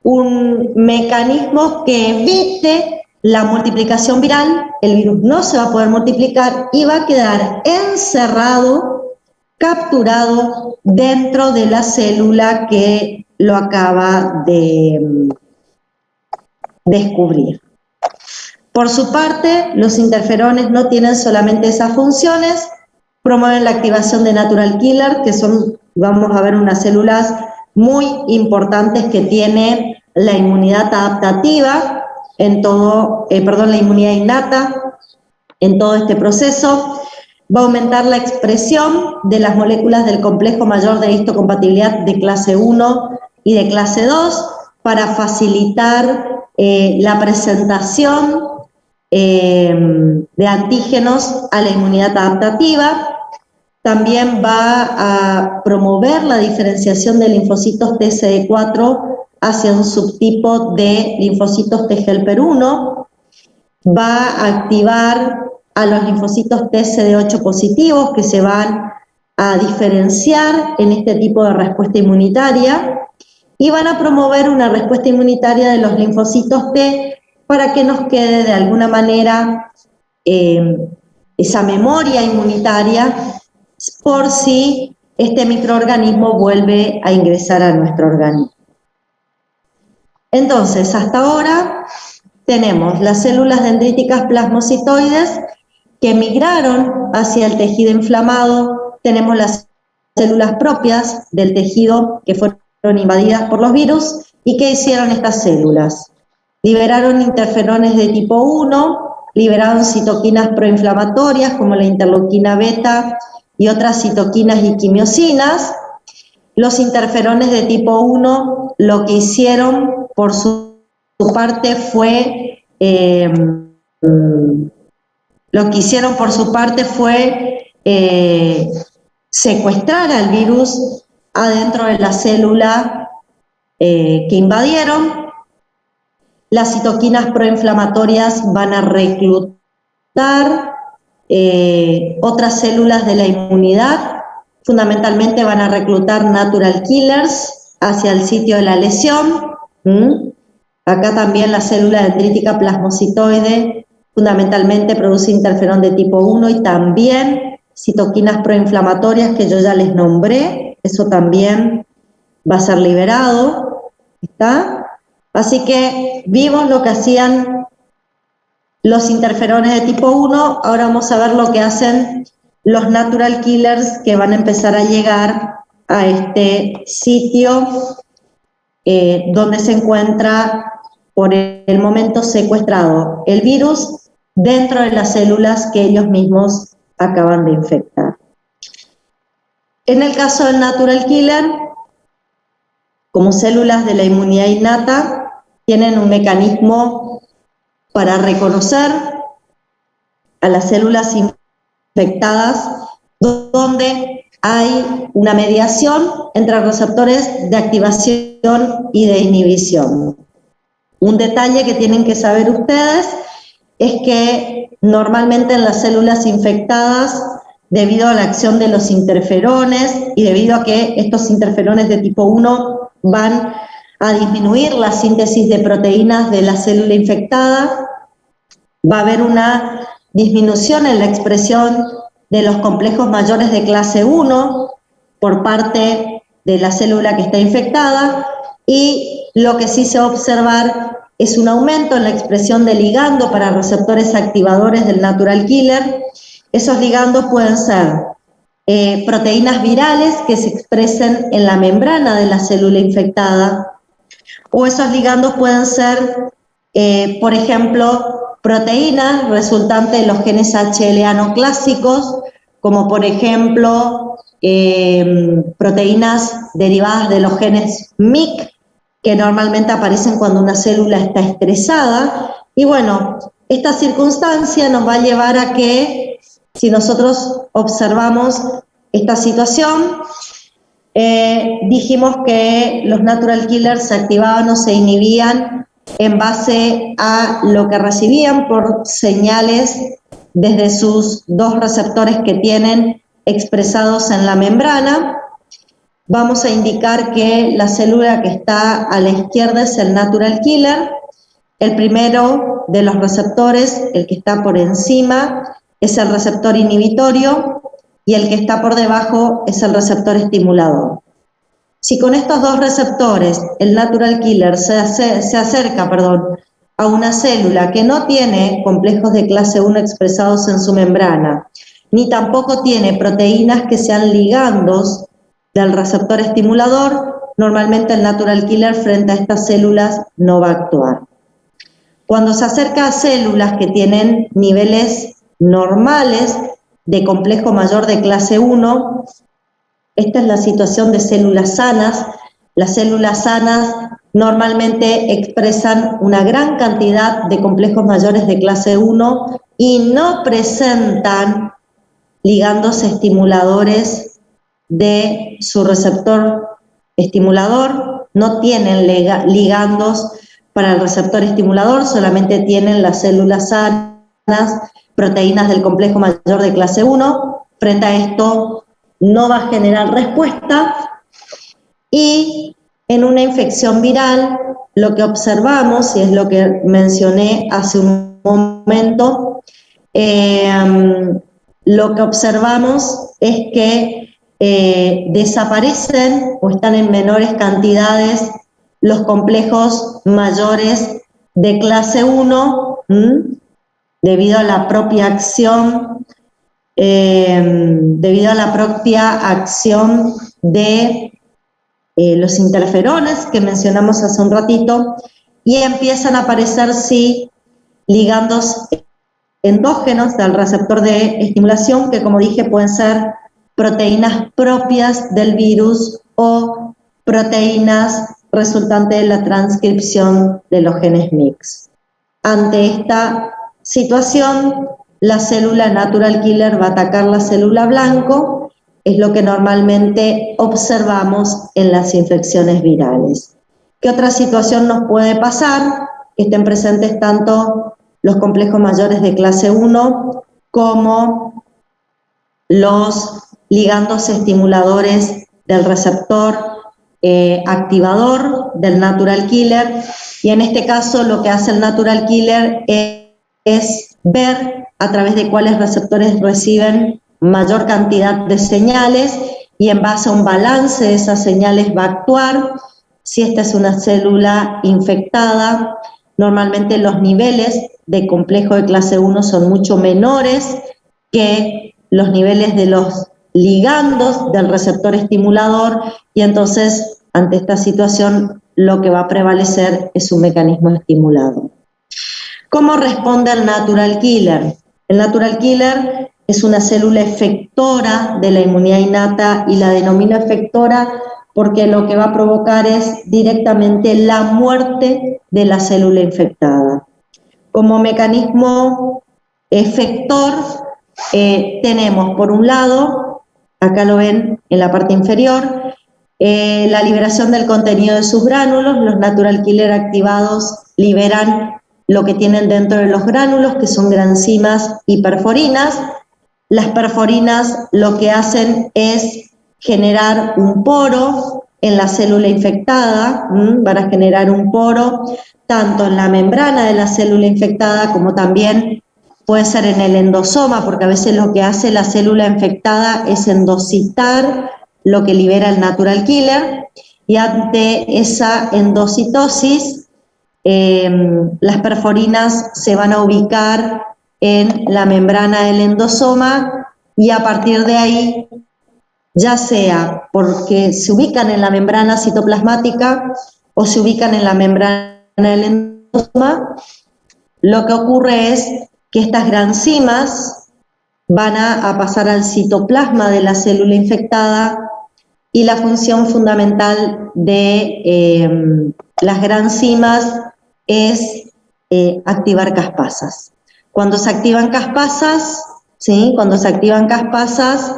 un mecanismo que evite la multiplicación viral, el virus no se va a poder multiplicar y va a quedar encerrado, capturado dentro de la célula que lo acaba de descubrir. Por su parte, los interferones no tienen solamente esas funciones, promueven la activación de natural killer, que son, vamos a ver, unas células muy importantes que tiene la inmunidad adaptativa en todo, la inmunidad innata en todo este proceso. Va a aumentar la expresión de las moléculas del complejo mayor de histocompatibilidad de clase 1 y de clase 2 para facilitar la presentación de antígenos a la inmunidad adaptativa. También va a promover la diferenciación de linfocitos TCD4 hacia un subtipo de linfocitos T helper 1, va a activar a los linfocitos TCD8 positivos que se van a diferenciar en este tipo de respuesta inmunitaria y van a promover una respuesta inmunitaria de los linfocitos T para que nos quede de alguna manera esa memoria inmunitaria por si este microorganismo vuelve a ingresar a nuestro organismo. Entonces, hasta ahora tenemos las células dendríticas plasmocitoides que migraron hacia el tejido inflamado, tenemos las células propias del tejido que fueron invadidas por los virus. ¿Y qué hicieron estas células? Liberaron interferones de tipo 1, liberaron citoquinas proinflamatorias como la interleuquina beta y otras citoquinas y quimiosinas. Los interferones de tipo 1 lo que hicieron por su parte fue secuestrar al virus adentro de la célula que invadieron. Las citoquinas proinflamatorias van a reclutar otras células de la inmunidad, fundamentalmente van a reclutar natural killers hacia el sitio de la lesión. Acá también la célula dendrítica plasmocitoide fundamentalmente produce interferón de tipo 1 y también citoquinas proinflamatorias que yo ya les nombré, eso también va a ser liberado, ¿está? Así que vimos lo que hacían los interferones de tipo 1, ahora vamos a ver lo que hacen los natural killers que van a empezar a llegar a este sitio donde se encuentra por el momento secuestrado el virus dentro de las células que ellos mismos acaban de infectar. En el caso del natural killer, como células de la inmunidad innata, tienen un mecanismo para reconocer a las células infectadas, donde hay una mediación entre receptores de activación y de inhibición. Un detalle que tienen que saber ustedes es que normalmente en las células infectadas, debido a la acción de los interferones y debido a que estos interferones de tipo 1 van a disminuir la síntesis de proteínas de la célula infectada, va a haber una disminución en la expresión de los complejos mayores de clase 1 por parte de la célula que está infectada, y lo que sí se va a observar es un aumento en la expresión de ligando para receptores activadores del natural killer. Esos ligandos pueden ser proteínas virales que se expresen en la membrana de la célula infectada, o esos ligandos pueden ser, por ejemplo, proteínas resultantes de los genes HLA no clásicos, como por ejemplo proteínas derivadas de los genes MYC, que normalmente aparecen cuando una célula está estresada. Y bueno, esta circunstancia nos va a llevar a que, si nosotros observamos esta situación, dijimos que los natural killers se activaban o se inhibían en base a lo que recibían por señales desde sus dos receptores que tienen expresados en la membrana. Vamos a indicar que la célula que está a la izquierda es el natural killer. El primero de los receptores, el que está por encima, es el receptor inhibitorio, y el que está por debajo es el receptor estimulador. Si con estos dos receptores el natural killer se acerca a una célula que no tiene complejos de clase 1 expresados en su membrana, ni tampoco tiene proteínas que sean ligandos del receptor estimulador, normalmente el natural killer frente a estas células no va a actuar. Cuando se acerca a células que tienen niveles normales de complejo mayor de clase 1, esta es la situación de células sanas. Las células sanas normalmente expresan una gran cantidad de complejos mayores de clase 1 y no presentan ligandos estimuladores de su receptor estimulador, no tienen ligandos para el receptor estimulador, solamente tienen las células sanas, proteínas del complejo mayor de clase 1. Frente a esto no va a generar respuesta, y en una infección viral lo que observamos, y es lo que mencioné hace un momento, lo que observamos es que desaparecen o están en menores cantidades los complejos mayores de clase 1, debido a la propia acción de los interferones que mencionamos hace un ratito, y empiezan a aparecer, sí, ligandos endógenos del receptor de estimulación, que como dije pueden ser proteínas propias del virus o proteínas resultantes de la transcripción de los genes MYC. Ante esta situación, la célula natural killer va a atacar la célula blanco, es lo que normalmente observamos en las infecciones virales. ¿Qué otra situación nos puede pasar? Que estén presentes tanto los complejos mayores de clase 1 como los ligandos estimuladores del receptor activador del natural killer, y en este caso lo que hace el natural killer es ver a través de cuáles receptores reciben mayor cantidad de señales, y en base a un balance de esas señales va a actuar. Si esta es una célula infectada, normalmente los niveles de complejo de clase 1 son mucho menores que los niveles de los ligandos del receptor estimulador, y entonces ante esta situación lo que va a prevalecer es un mecanismo estimulador. ¿Cómo responde el natural killer? El natural killer es una célula efectora de la inmunidad innata, y la denomino efectora porque lo que va a provocar es directamente la muerte de la célula infectada. Como mecanismo efector tenemos por un lado acá lo ven en la parte inferior, la liberación del contenido de sus gránulos. Los natural killer activados liberan lo que tienen dentro de los gránulos, que son granzimas y perforinas. Las perforinas lo que hacen es generar un poro en la célula infectada, van a generar un poro tanto en la membrana de la célula infectada como también puede ser en el endosoma, porque a veces lo que hace la célula infectada es endocitar lo que libera el natural killer, y ante esa endocitosis las perforinas se van a ubicar en la membrana del endosoma, y a partir de ahí, ya sea porque se ubican en la membrana citoplasmática o se ubican en la membrana del endosoma, lo que ocurre es que estas granzimas van a pasar al citoplasma de la célula infectada, y la función fundamental de las granzimas es activar caspasas. Cuando se activan caspasas, ¿sí? Cuando se activan caspasas,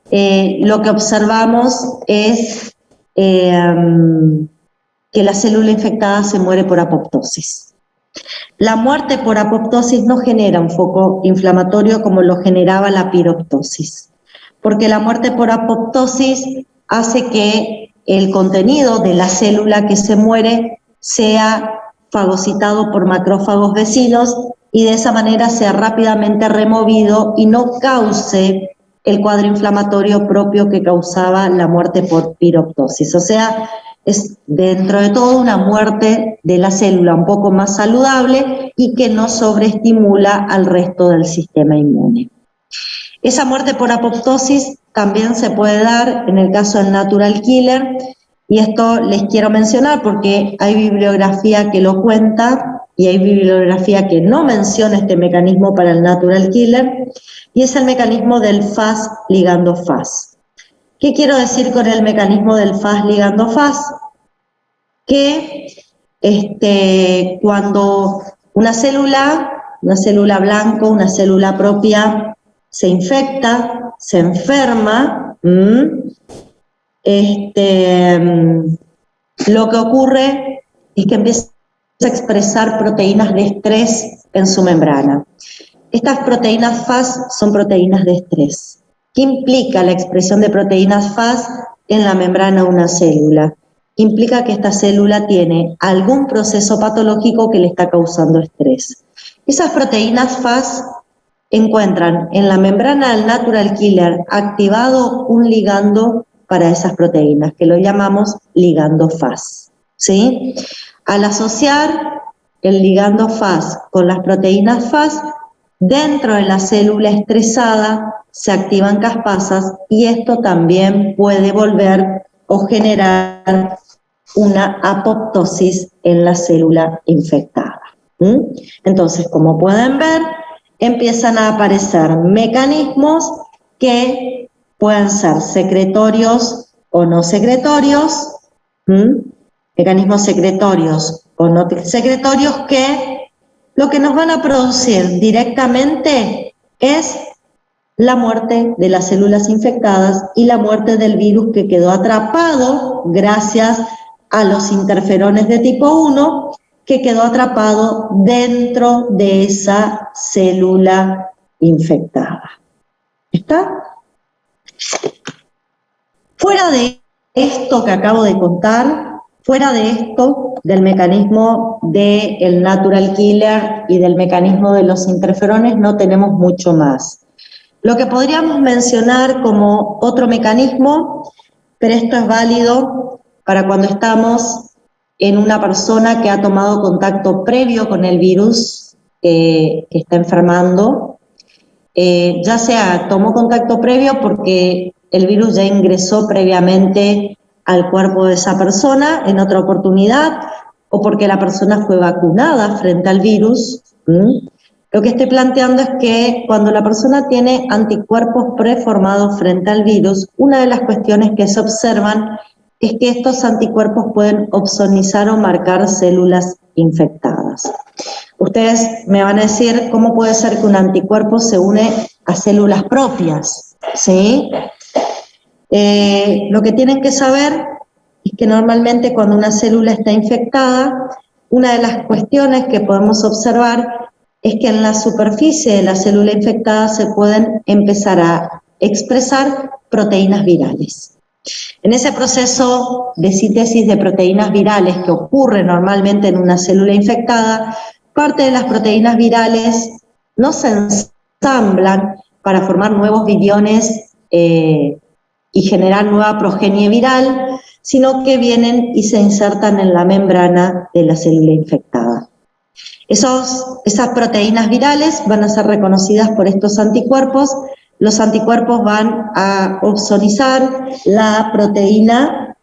lo que observamos es que la célula infectada se muere por apoptosis. La muerte por apoptosis no genera un foco inflamatorio como lo generaba la piroptosis, porque la muerte por apoptosis hace que el contenido de la célula que se muere sea fagocitado por macrófagos vecinos, y de esa manera sea rápidamente removido y no cause el cuadro inflamatorio propio que causaba la muerte por piroptosis. O sea, es dentro de todo una muerte de la célula un poco más saludable y que no sobreestimula al resto del sistema inmune. Esa muerte por apoptosis también se puede dar en el caso del natural killer, y esto les quiero mencionar porque hay bibliografía que lo cuenta y hay bibliografía que no menciona este mecanismo para el natural killer, y es el mecanismo del Fas ligando Fas. ¿Qué quiero decir con el mecanismo del Fas ligando Fas? Que cuando una célula blanco, una célula propia, se infecta, se enferma, lo que ocurre es que empieza a expresar proteínas de estrés en su membrana. Estas proteínas Fas son proteínas de estrés. ¿Qué implica la expresión de proteínas Fas en la membrana de una célula? Implica que esta célula tiene algún proceso patológico que le está causando estrés. Esas proteínas Fas encuentran en la membrana del natural killer activado un ligando para esas proteínas, que lo llamamos ligando Fas, ¿sí? Al asociar el ligando Fas con las proteínas Fas, dentro de la célula estresada se activan caspasas, y esto también puede volver o generar una apoptosis en la célula infectada. Entonces, como pueden ver, empiezan a aparecer mecanismos que pueden ser secretorios o no secretorios, mecanismos secretorios o no secretorios, que lo que nos van a producir directamente es la muerte de las células infectadas y la muerte del virus que quedó atrapado gracias a los interferones de tipo 1, que quedó atrapado dentro de esa célula infectada. ¿Está? Fuera de esto que acabo de contar, fuera de esto, del mecanismo del natural killer y del mecanismo de los interferones, no tenemos mucho más. Lo que podríamos mencionar como otro mecanismo, pero esto es válido para cuando estamos en una persona que ha tomado contacto previo con el virus que está enfermando, ya sea tomó contacto previo porque el virus ya ingresó previamente al cuerpo de esa persona en otra oportunidad, o porque la persona fue vacunada frente al virus. Lo que estoy planteando es que cuando la persona tiene anticuerpos preformados frente al virus, una de las cuestiones que se observan es que estos anticuerpos pueden opsonizar o marcar células infectadas. Ustedes me van a decir cómo puede ser que un anticuerpo se une a células propias, ¿sí? Lo que tienen que saber es que normalmente cuando una célula está infectada, una de las cuestiones que podemos observar es que en la superficie de la célula infectada se pueden empezar a expresar proteínas virales. En ese proceso de síntesis de proteínas virales que ocurre normalmente en una célula infectada, parte de las proteínas virales no se ensamblan para formar nuevos viriones y generar nueva progenie viral, sino que vienen y se insertan en la membrana de la célula infectada. Esas proteínas virales van a ser reconocidas por estos anticuerpos. Los anticuerpos van a opsonizar la proteína,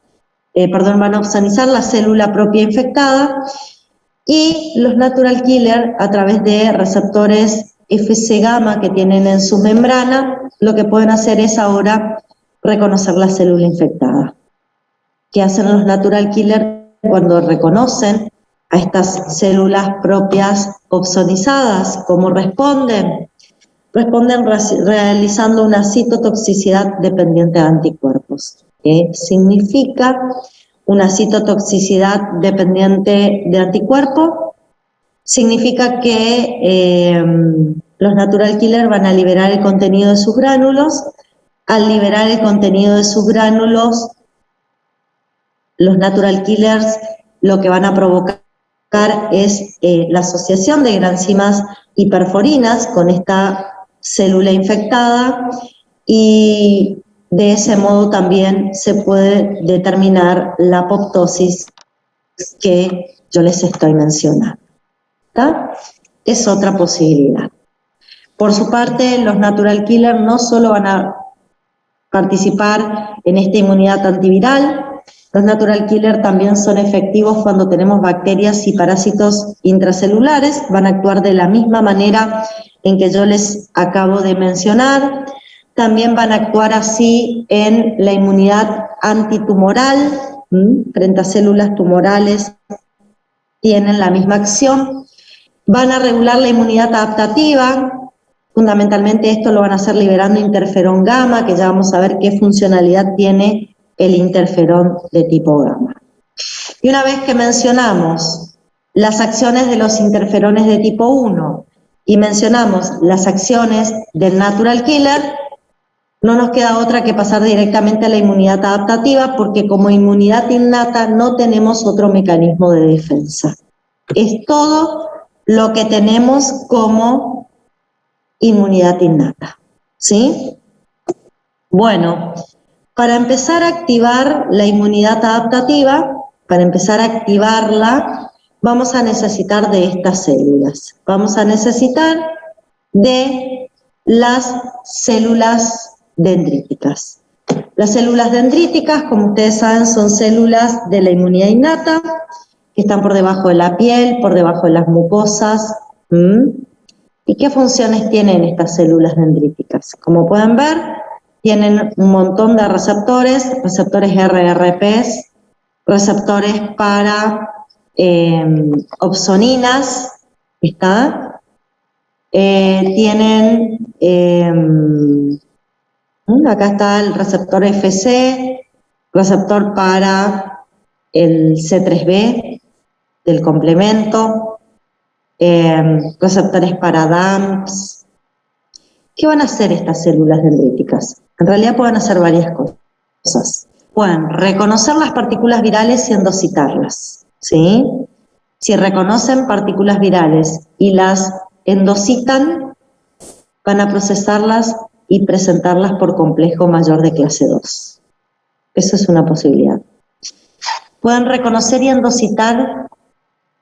van a opsonizar la célula propia infectada, y los natural killer, a través de receptores Fc gamma que tienen en su membrana, lo que pueden hacer es ahora reconocer la célula infectada. ¿Qué hacen los natural killer cuando reconocen a estas células propias opsonizadas? ¿Cómo responden? Responden realizando una citotoxicidad dependiente de anticuerpos. ¿Qué significa una citotoxicidad dependiente de anticuerpo? Significa que los natural killer van a liberar el contenido de sus gránulos. Al liberar el contenido de sus gránulos, los natural killers lo que van a provocar es la asociación de enzimas hiperforinas con esta célula infectada, y de ese modo también se puede determinar la apoptosis que yo les estoy mencionando. ¿Está? Es otra posibilidad. Por su parte, los natural killers no solo van a participar en esta inmunidad antiviral, los natural killers también son efectivos cuando tenemos bacterias y parásitos intracelulares, van a actuar de la misma manera en que yo les acabo de mencionar. También van a actuar así en la inmunidad antitumoral, frente a células tumorales, tienen la misma acción. Van a regular la inmunidad adaptativa, fundamentalmente esto lo van a hacer liberando interferón gamma, que ya vamos a ver qué funcionalidad tiene el interferón de tipo gamma. Y una vez que mencionamos las acciones de los interferones de tipo 1 y mencionamos las acciones del natural killer, no nos queda otra que pasar directamente a la inmunidad adaptativa, porque como inmunidad innata no tenemos otro mecanismo de defensa. Es todo lo que tenemos como inmunidad innata, ¿sí? Bueno, para empezar a activar la inmunidad adaptativa, para empezar a activarla, vamos a necesitar de estas células. Vamos a necesitar de las células dendríticas. Las células dendríticas, como ustedes saben, son células de la inmunidad innata, que están por debajo de la piel, por debajo de las mucosas. ¿Y qué funciones tienen estas células dendríticas? Como pueden ver, tienen un montón de receptores RRPs, receptores para opsoninas, ¿está? Tienen, acá está el receptor Fc, receptor para el C3b del complemento, receptores para DAMPs. ¿Qué van a hacer estas células dendríticas? En realidad pueden hacer varias cosas. Pueden reconocer las partículas virales y endocitarlas, ¿sí? Si reconocen partículas virales y las endocitan, van a procesarlas y presentarlas por complejo mayor de clase 2. Eso es una posibilidad. Pueden reconocer y endocitar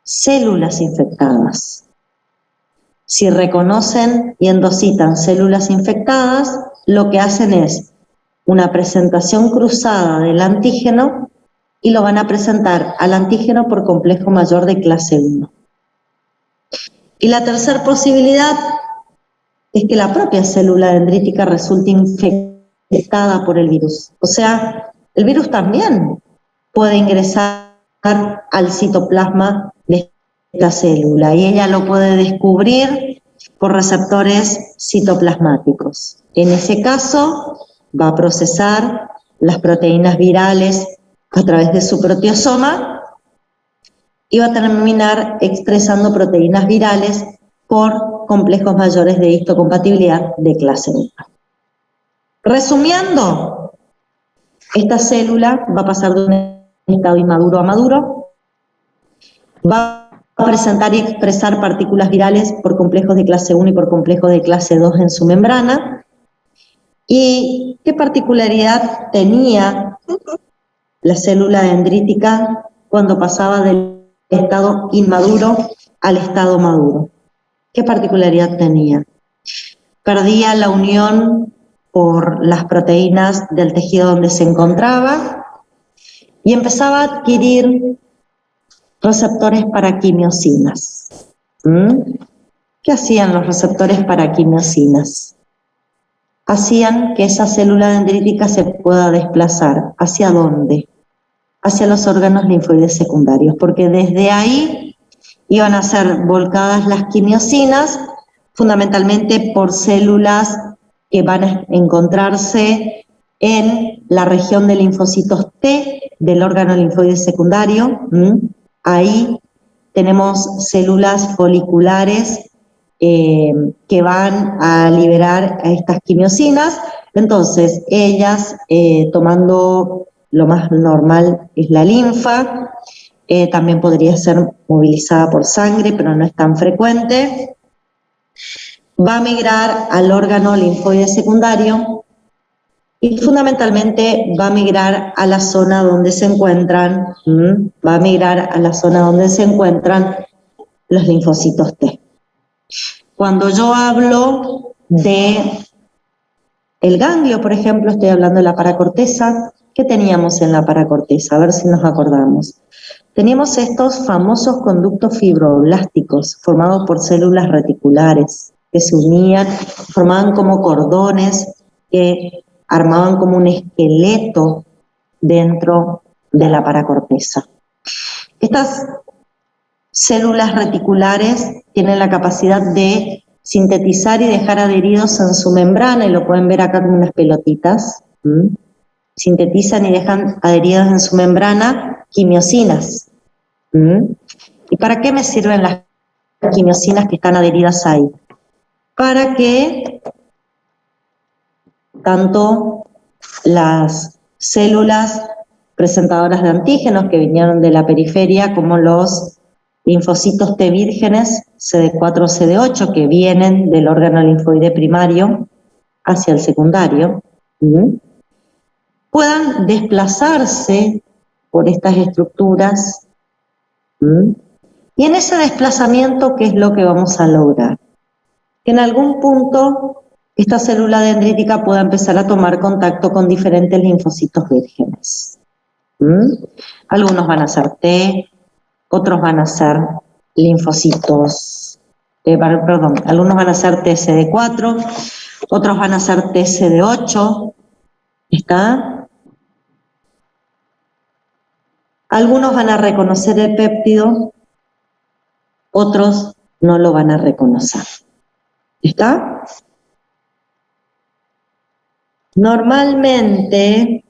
células infectadas. Si reconocen y endocitan células infectadas, lo que hacen es una presentación cruzada del antígeno y lo van a presentar al antígeno por complejo mayor de clase 1. Y la tercera posibilidad es que la propia célula dendrítica resulte infectada por el virus. O sea, el virus también puede ingresar al citoplasma de esta célula y ella lo puede descubrir por receptores citoplasmáticos. En ese caso va a procesar las proteínas virales a través de su proteosoma y va a terminar expresando proteínas virales por complejos mayores de histocompatibilidad de clase 1. Resumiendo, esta célula va a pasar de un estado inmaduro a maduro, va a presentar y expresar partículas virales por complejos de clase 1 y por complejos de clase 2 en su membrana. ¿Y qué particularidad tenía la célula dendrítica cuando pasaba del estado inmaduro al estado maduro? ¿Qué particularidad tenía? Perdía la unión por las proteínas del tejido donde se encontraba y empezaba a adquirir receptores para quimiosinas. ¿Qué hacían los receptores para quimiosinas? Hacían que esa célula dendrítica se pueda desplazar. ¿Hacia dónde? Hacia los órganos linfoides secundarios, porque desde ahí iban a ser volcadas las quimiosinas, fundamentalmente por células que van a encontrarse en la región de linfocitos T del órgano linfoide secundario. Ahí tenemos células foliculares que van a liberar a estas quimiosinas. Entonces, ellas, tomando lo más normal es la linfa, también podría ser movilizada por sangre, pero no es tan frecuente, va a migrar al órgano linfoide secundario y fundamentalmente va a migrar a la zona donde se encuentran, los linfocitos T. Cuando yo hablo de el ganglio, por ejemplo, estoy hablando de la paracorteza. ¿Qué teníamos en la paracorteza? A ver si nos acordamos. Teníamos estos famosos conductos fibroblásticos formados por células reticulares que se unían, formaban como cordones que armaban como un esqueleto dentro de la paracorteza. Estas células reticulares tienen la capacidad de sintetizar y dejar adheridos en su membrana, y lo pueden ver acá como unas pelotitas. Sintetizan y dejan adheridas en su membrana quimiosinas. ¿Y para qué me sirven las quimiosinas que están adheridas ahí? Para que tanto las células presentadoras de antígenos que vinieron de la periferia como los linfocitos T vírgenes, CD4 o CD8, que vienen del órgano linfoide primario hacia el secundario, puedan desplazarse por estas estructuras. Y en ese desplazamiento, ¿qué es lo que vamos a lograr? Que en algún punto esta célula dendrítica pueda empezar a tomar contacto con diferentes linfocitos vírgenes. Algunos van a ser T, otros van a ser linfocitos, algunos van a ser TCD4, otros van a ser TCD8, ¿está? Algunos van a reconocer el péptido, otros no lo van a reconocer, ¿está? Normalmente,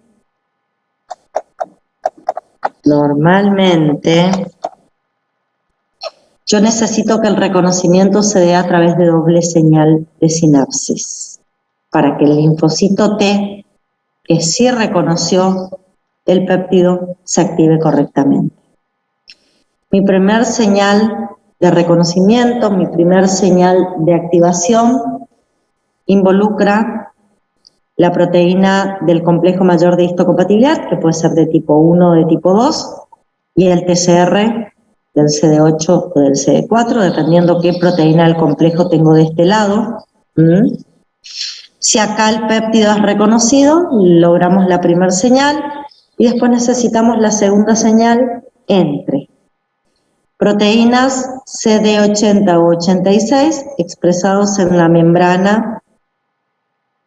yo necesito que el reconocimiento se dé a través de doble señal de sinapsis, para que el linfocito T, que sí reconoció el péptido, se active correctamente. Mi primer señal de reconocimiento, mi primer señal de activación, involucra la proteína del complejo mayor de histocompatibilidad, que puede ser de tipo 1 o de tipo 2, y el TCR del CD8 o del CD4, dependiendo qué proteína del complejo tengo de este lado. Si acá el péptido es reconocido, logramos la primera señal, y después necesitamos la segunda señal entre proteínas CD80 o 86 expresados en la membrana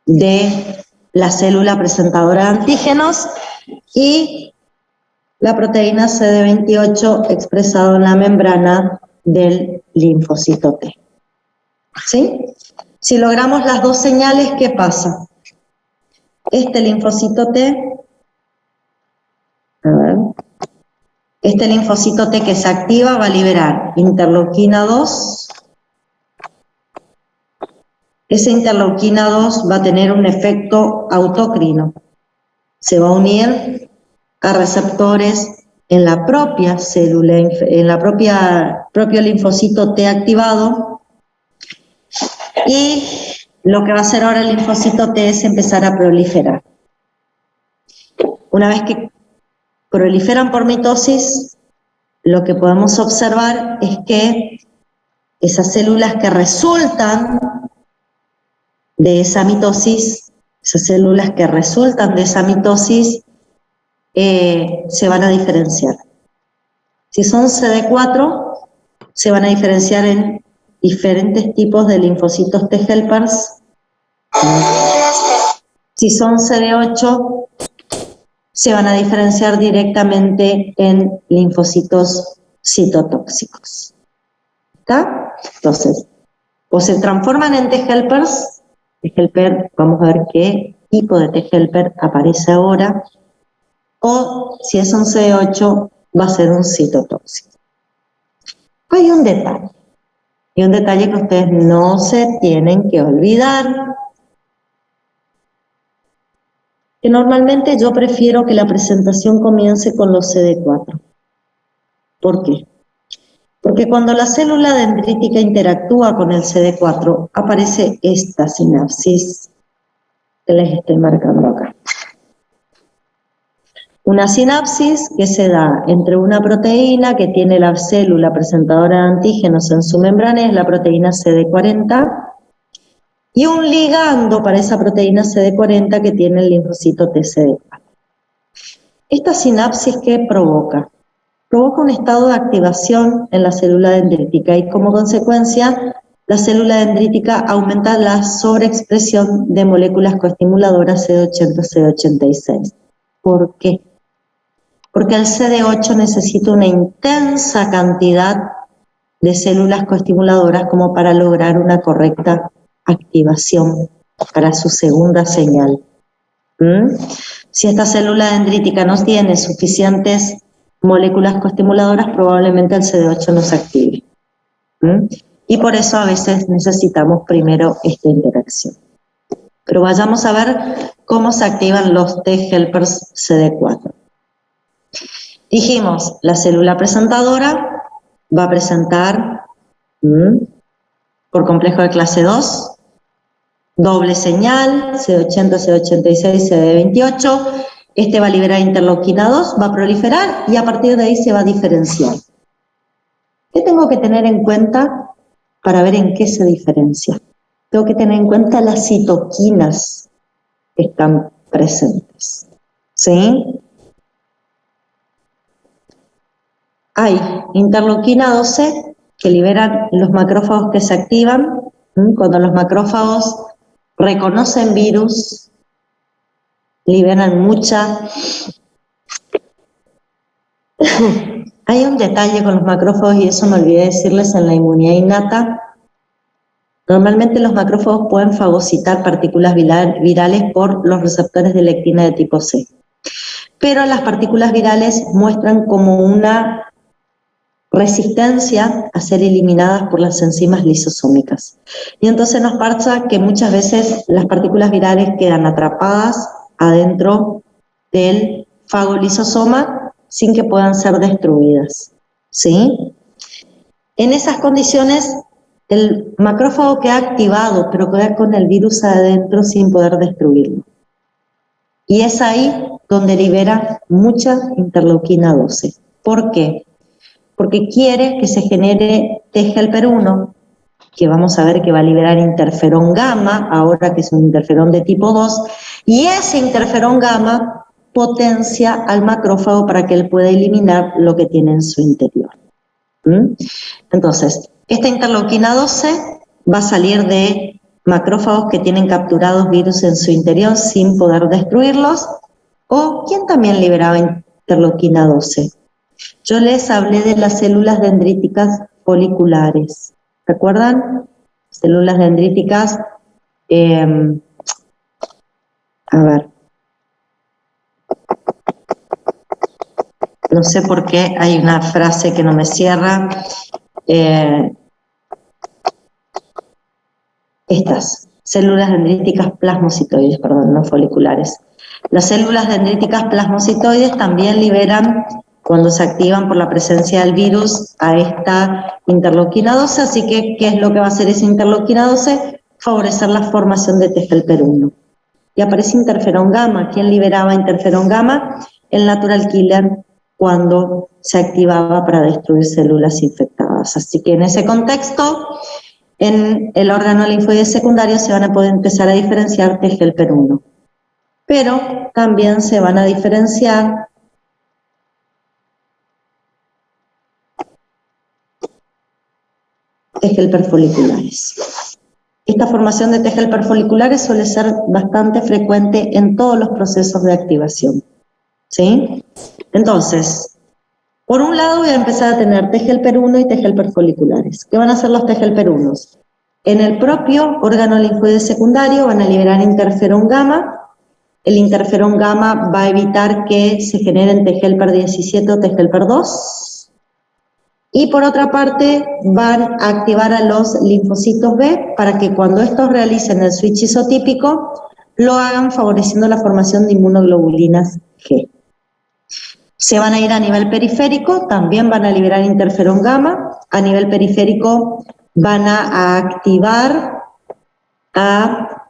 de la célula presentadora de antígenos y la proteína CD28 expresado en la membrana del linfocito T. ¿Sí? Si logramos las dos señales, ¿qué pasa? Este linfocito T A ver. Este linfocito T que se activa va a liberar interleuquina 2. Esa interleuquina 2 va a tener un efecto autocrino. Se va a unir a receptores en la propia célula, en la propio linfocito T activado, y lo que va a hacer ahora el linfocito T es empezar a proliferar. Una vez que proliferan por mitosis, lo que podemos observar es que esas células que resultan de esa mitosis, se van a diferenciar. Si son CD4, se van a diferenciar en diferentes tipos de linfocitos T helpers. Si son CD8, se van a diferenciar directamente en linfocitos citotóxicos. ¿Está? Entonces, o se transforman en T helpers, vamos a ver qué tipo de T helper aparece ahora, o si es un CD8, va a ser un citotóxico. Hay un detalle, y un detalle que ustedes no se tienen que olvidar, que normalmente yo prefiero que la presentación comience con los CD4. ¿Por qué? Porque cuando la célula dendrítica interactúa con el CD4, aparece esta sinapsis que les estoy marcando acá. Una sinapsis que se da entre una proteína que tiene la célula presentadora de antígenos en su membrana, es la proteína CD40, y un ligando para esa proteína CD40 que tiene el linfocito TCD4. ¿Esta sinapsis qué provoca? Provoca un estado de activación en la célula dendrítica y como consecuencia la célula dendrítica aumenta la sobreexpresión de moléculas coestimuladoras CD80-CD86. ¿Por qué? Porque el CD8 necesita una intensa cantidad de células coestimuladoras como para lograr una correcta activación para su segunda señal. Si esta célula dendrítica no tiene suficientes moléculas coestimuladoras, probablemente el CD8 no se active. Y por eso a veces necesitamos primero esta interacción. Pero vayamos a ver cómo se activan los T helpers CD4. Dijimos, la célula presentadora va a presentar por complejo de clase 2, doble señal, CD80, CD86, CD28, este va a liberar interleuquina 2, va a proliferar y a partir de ahí se va a diferenciar. ¿Qué tengo que tener en cuenta para ver en qué se diferencia? Tengo que tener en cuenta las citoquinas que están presentes. ¿Sí? Hay interleuquina 12 que liberan los macrófagos que se activan. Cuando los macrófagos reconocen virus, liberan mucha. Hay un detalle con los macrófagos y eso me olvidé decirles en la inmunidad innata. Normalmente los macrófagos pueden fagocitar partículas virales por los receptores de lectina de tipo C. Pero las partículas virales muestran como una resistencia a ser eliminadas por las enzimas lisosómicas. Y entonces nos pasa que muchas veces las partículas virales quedan atrapadas adentro del fagolisosoma sin que puedan ser destruidas. ¿Sí? En esas condiciones, el macrófago queda activado, pero queda con el virus adentro sin poder destruirlo. Y es ahí donde libera mucha interleuquina 12. ¿Por qué? Porque quiere que se genere T helper 1, que vamos a ver que va a liberar interferón gamma, ahora que es un interferón de tipo 2, y ese interferón gamma potencia al macrófago para que él pueda eliminar lo que tiene en su interior. Entonces, esta interleuquina 12 va a salir de macrófagos que tienen capturados virus en su interior sin poder destruirlos, o ¿quién también liberaba interleuquina 12? Yo les hablé de las células dendríticas foliculares. ¿Recuerdan? Células dendríticas, a ver. no sé por qué hay una frase que no me cierra. Estas células dendríticas plasmocitoides, perdón, no foliculares. Las células dendríticas plasmocitoides también liberan, cuando se activan por la presencia del virus, a esta interleuquina 12, así que, ¿qué es lo que va a hacer esa interleuquina 12? Favorecer la formación de TGLP1. Y aparece interferón gamma. ¿Quién liberaba interferón gamma? El natural killer, cuando se activaba para destruir células infectadas. Así que en ese contexto, en el órgano linfoide secundario se van a poder empezar a diferenciar TGLP1. Pero también se van a diferenciar TGLP foliculares. Esta formación de TGLP foliculares suele ser bastante frecuente en todos los procesos de activación, ¿sí? Entonces, por un lado voy a empezar a tener TGLP1 y TGLP foliculares. ¿Qué van a hacer los TGLP1? En el propio órgano linfoide secundario van a liberar interferón gamma. El interferón gamma va a evitar que se generen TGLP17 o TGLP2. Y por otra parte, van a activar a los linfocitos B para que cuando estos realicen el switch isotípico, lo hagan favoreciendo la formación de inmunoglobulinas G. Se van a ir a nivel periférico, también van a liberar interferón gamma. A nivel periférico van a activar a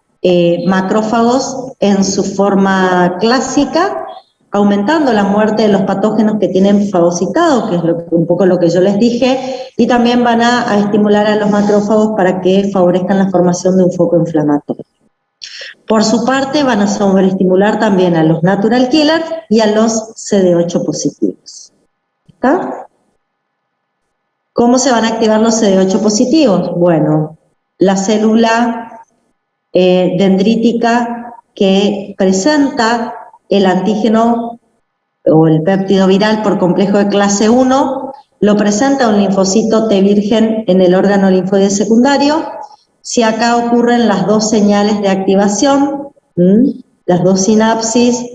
macrófagos en su forma clásica, aumentando la muerte de los patógenos que tienen fagocitado, que es un poco lo que yo les dije, y también van a estimular a los macrófagos para que favorezcan la formación de un foco inflamatorio. Por su parte, van a sobreestimular también a los natural killers y a los CD8 positivos. ¿Está? ¿Cómo se van a activar los CD8 positivos? Bueno, la célula dendrítica que presenta el antígeno o el péptido viral por complejo de clase 1, lo presenta un linfocito T virgen en el órgano linfoide secundario. Si acá ocurren las dos señales de activación, las dos sinapsis,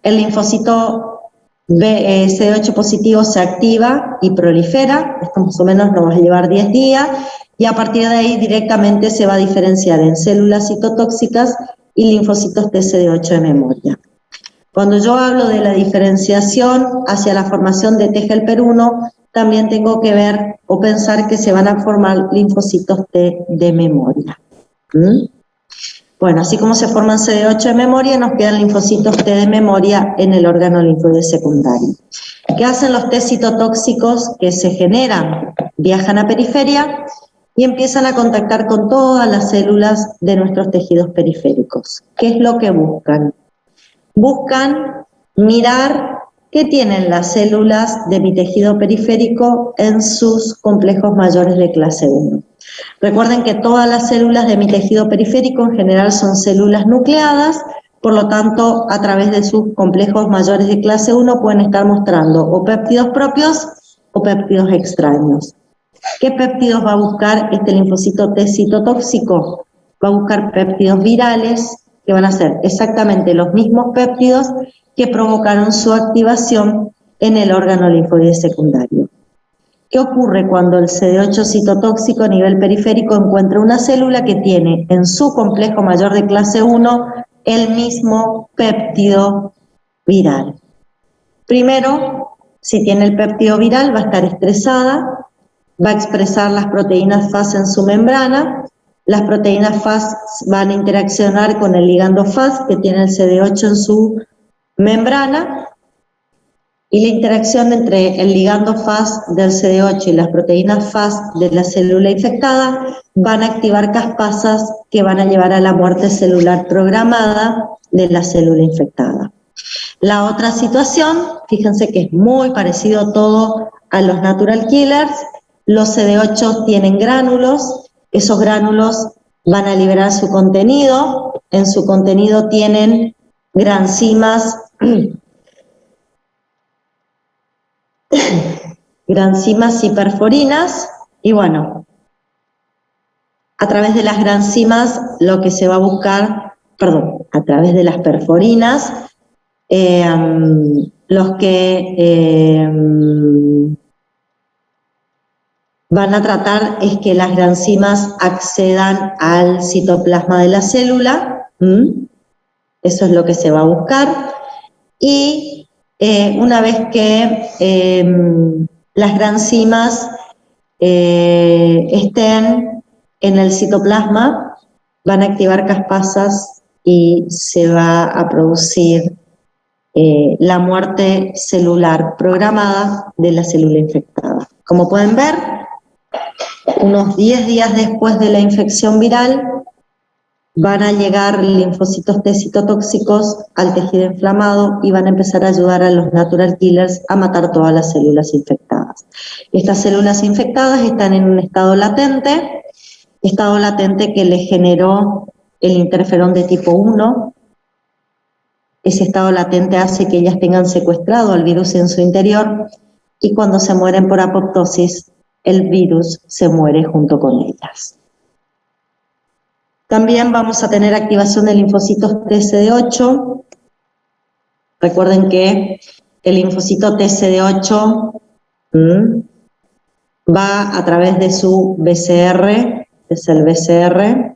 el linfocito CD8 positivo se activa y prolifera, esto más o menos nos va a llevar 10 días, y a partir de ahí directamente se va a diferenciar en células citotóxicas y linfocitos TCD8 de memoria. Cuando yo hablo de la diferenciación hacia la formación de TGLP1, también tengo que ver o pensar que se van a formar linfocitos T de memoria. Bueno, así como se forman CD8 de memoria, nos quedan linfocitos T de memoria en el órgano linfoide secundario. ¿Qué hacen los T citotóxicos que se generan? Viajan a periferia y empiezan a contactar con todas las células de nuestros tejidos periféricos. ¿Qué es lo que buscan? Buscan mirar qué tienen las células de mi tejido periférico en sus complejos mayores de clase 1. Recuerden que todas las células de mi tejido periférico en general son células nucleadas, por lo tanto, a través de sus complejos mayores de clase 1 pueden estar mostrando o péptidos propios o péptidos extraños. ¿Qué péptidos va a buscar este linfocito T citotóxico? Va a buscar péptidos virales, que van a ser exactamente los mismos péptidos que provocaron su activación en el órgano linfoide secundario. ¿Qué ocurre cuando el CD8 citotóxico a nivel periférico encuentra una célula que tiene en su complejo mayor de clase 1 el mismo péptido viral? Primero, si tiene el péptido viral, va a estar estresada, va a expresar las proteínas FAS en su membrana. Las proteínas FAS van a interaccionar con el ligando FAS que tiene el CD8 en su membrana, y la interacción entre el ligando FAS del CD8 y las proteínas FAS de la célula infectada van a activar caspasas que van a llevar a la muerte celular programada de la célula infectada. La otra situación, fíjense que es muy parecido todo a los natural killers. Los CD8 tienen gránulos, esos gránulos van a liberar su contenido, en su contenido tienen granzimas y perforinas, y bueno, a través de las granzimas lo que se va a buscar, a través de las perforinas, los que van a tratar es que las granzimas accedan al citoplasma de la célula. Eso es lo que se va a buscar. Y una vez que las granzimas estén en el citoplasma, van a activar caspasas y se va a producir la muerte celular programada de la célula infectada. Como pueden ver, unos 10 días después de la infección viral, van a llegar linfocitos T citotóxicos al tejido inflamado y van a empezar a ayudar a los natural killers a matar todas las células infectadas. Estas células infectadas están en un estado latente que le generó el interferón de tipo 1. Ese estado latente hace que ellas tengan secuestrado al virus en su interior y cuando se mueren por apoptosis, el virus se muere junto con ellas. También vamos a tener activación de linfocitos TCD8. Recuerden que el linfocito TCD8 va a través de su BCR, es el BCR,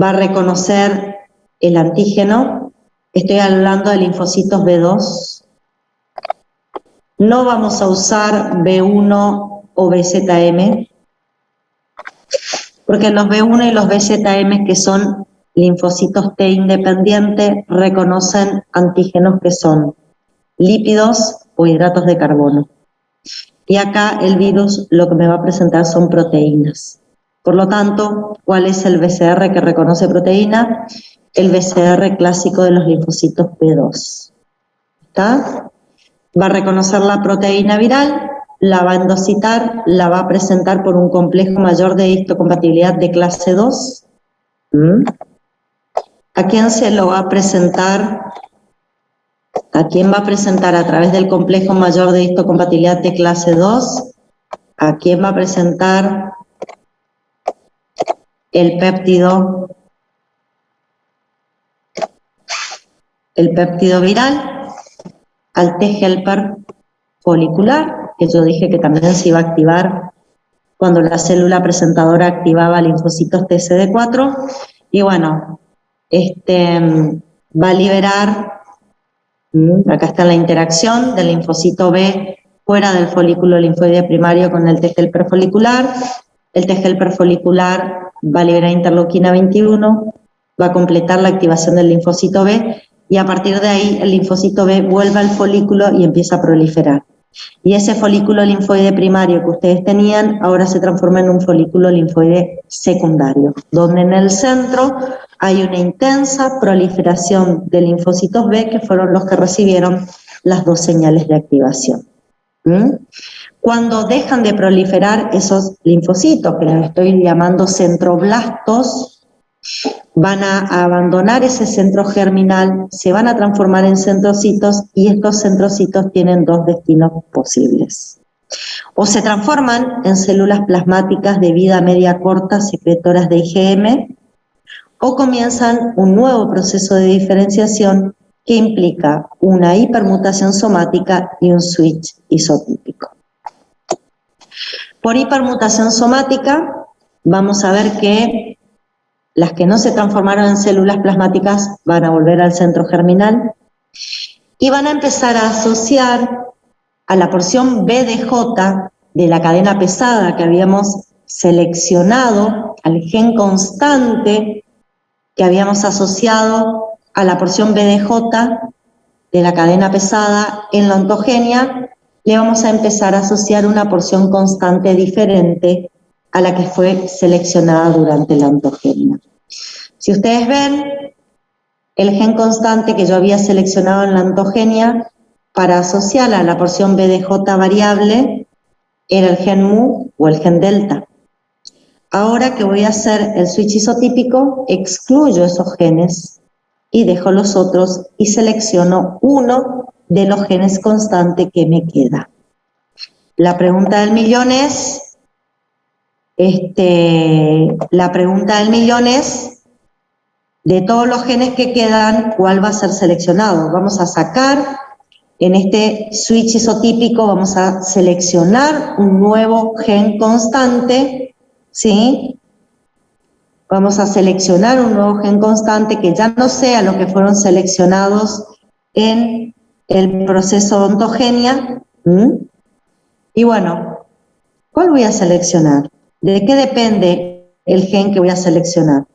va a reconocer el antígeno. Estoy hablando de linfocitos B2. No vamos a usar B1 o BZM, porque los B1 y los BZM, que son linfocitos T independientes, reconocen antígenos que son lípidos o hidratos de carbono. Y acá el virus lo que me va a presentar son proteínas. Por lo tanto, ¿cuál es el BCR que reconoce proteína? El BCR clásico de los linfocitos B2. ¿Está? Va a reconocer la proteína viral, la va a endocitar, la va a presentar por un complejo mayor de histocompatibilidad de clase 2. ¿A quién se lo va a presentar? ¿A quién va a presentar a través del complejo mayor de histocompatibilidad de clase 2? ¿A quién va a presentar el péptido viral? Al T-helper folicular, que yo dije que también se iba a activar cuando la célula presentadora activaba linfocitos TCD4, y bueno, va a liberar, acá está la interacción del linfocito B fuera del folículo linfoide primario con el T-helper folicular. El T-helper folicular va a liberar interleuquina 21, va a completar la activación del linfocito B, y a partir de ahí el linfocito B vuelve al folículo y empieza a proliferar. Y ese folículo linfoide primario que ustedes tenían, ahora se transforma en un folículo linfoide secundario, donde en el centro hay una intensa proliferación de linfocitos B, que fueron los que recibieron las dos señales de activación. Cuando dejan de proliferar esos linfocitos, que los estoy llamando centroblastos, van a abandonar ese centro germinal, se van a transformar en centrocitos, y estos centrocitos tienen dos destinos posibles. O se transforman en células plasmáticas de vida media corta, secretoras de IgM, o comienzan un nuevo proceso de diferenciación que implica una hipermutación somática y un switch isotípico. Por hipermutación somática, vamos a ver que las que no se transformaron en células plasmáticas van a volver al centro germinal y van a empezar a asociar a la porción BDJ de la cadena pesada que habíamos seleccionado, al gen constante que habíamos asociado a la porción BDJ de la cadena pesada en la ontogenia, le vamos a empezar a asociar una porción constante diferente a la que fue seleccionada durante la ontogenia. Si ustedes ven, el gen constante que yo había seleccionado en la ontogenia para asociarla a la porción BDJ variable era el gen mu o el gen delta. Ahora que voy a hacer el switch isotípico, excluyo esos genes y dejo los otros y selecciono uno de los genes constante que me queda. La pregunta del millón es, de todos los genes que quedan, ¿cuál va a ser seleccionado? Vamos a sacar, en este switch isotípico, vamos a seleccionar un nuevo gen constante, ¿sí? Vamos a seleccionar un nuevo gen constante que ya no sea lo que fueron seleccionados en el proceso de ontogenia. Y bueno, ¿cuál voy a seleccionar? ¿De qué depende el gen que voy a seleccionar?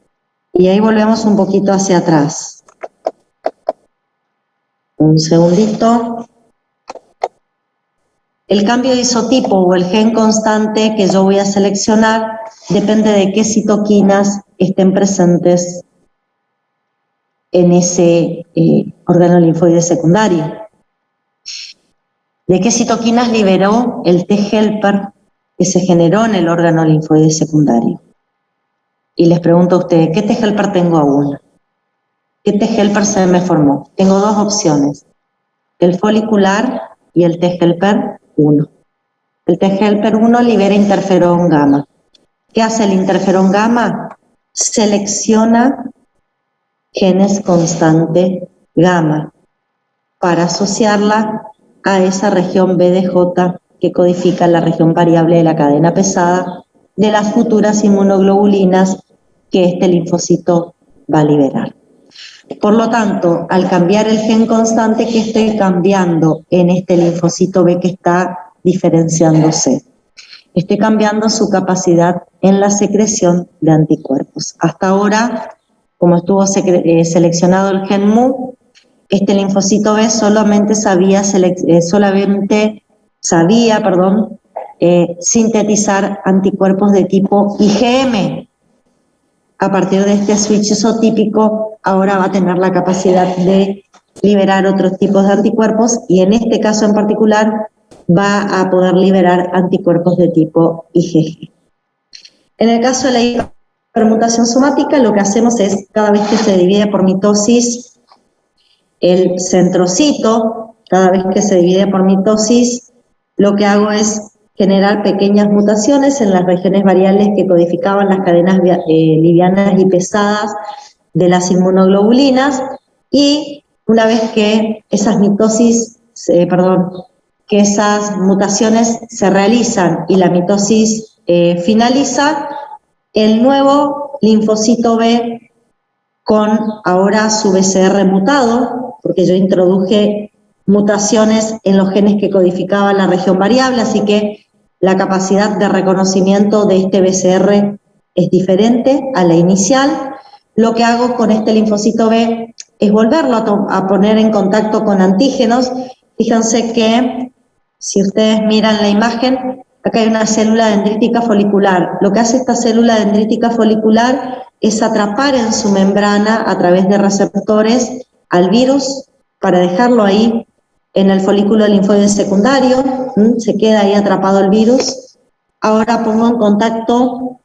Y ahí volvemos un poquito hacia atrás. Un segundito. El cambio de isotipo o el gen constante que yo voy a seleccionar depende de qué citoquinas estén presentes en ese órgano linfoide secundario. ¿De qué citoquinas liberó el T-helper que se generó en el órgano linfoide secundario? Y les pregunto a ustedes, ¿qué T-helper tengo aún? ¿Qué T-helper se me formó? Tengo dos opciones, el folicular y el T-helper 1. El T-helper 1 libera interferón gamma. ¿Qué hace el interferón gamma? Selecciona genes constante gamma para asociarla a esa región BDJ que codifica la región variable de la cadena pesada de las futuras inmunoglobulinas que este linfocito va a liberar. Por lo tanto, al cambiar el gen constante, ¿qué estoy cambiando en este linfocito B que está diferenciándose? Estoy cambiando su capacidad en la secreción de anticuerpos. Hasta ahora, como estuvo seleccionado el gen MU, este linfocito B solamente sabía sintetizar anticuerpos de tipo IgM. A partir de este switch isotípico, ahora va a tener la capacidad de liberar otros tipos de anticuerpos y en este caso en particular va a poder liberar anticuerpos de tipo IgG. En el caso de la hipermutación somática, lo que hacemos es, cada vez que se divide por mitosis el centrocito, cada vez que se divide por mitosis, lo que hago es generar pequeñas mutaciones en las regiones variables que codificaban las cadenas livianas y pesadas de las inmunoglobulinas, y una vez que esas que esas mutaciones se realizan y la mitosis finaliza, el nuevo linfocito B con ahora su BCR mutado, porque yo introduje mutaciones en los genes que codificaban la región variable, así que la capacidad de reconocimiento de este BCR es diferente a la inicial. Lo que hago con este linfocito B es volverlo a poner en contacto con antígenos. Fíjense que, si ustedes miran la imagen, acá hay una célula dendrítica folicular. Lo que hace esta célula dendrítica folicular es atrapar en su membrana a través de receptores al virus para dejarlo ahí en el folículo linfoide secundario, se queda ahí atrapado el virus. Ahora pongo en contacto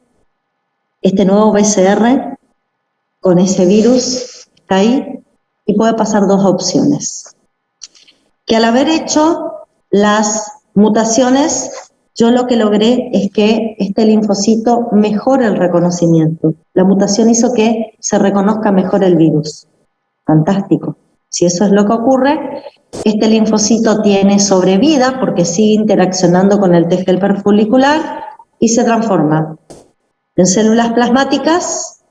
este nuevo BCR con ese virus, está ahí, y puede pasar dos opciones. Que al haber hecho las mutaciones, yo lo que logré es que este linfocito mejore el reconocimiento. La mutación hizo que se reconozca mejor el virus. Fantástico. Si eso es lo que ocurre, este linfocito tiene sobrevida porque sigue interaccionando con el T-helper folicular y se transforma en células plasmáticas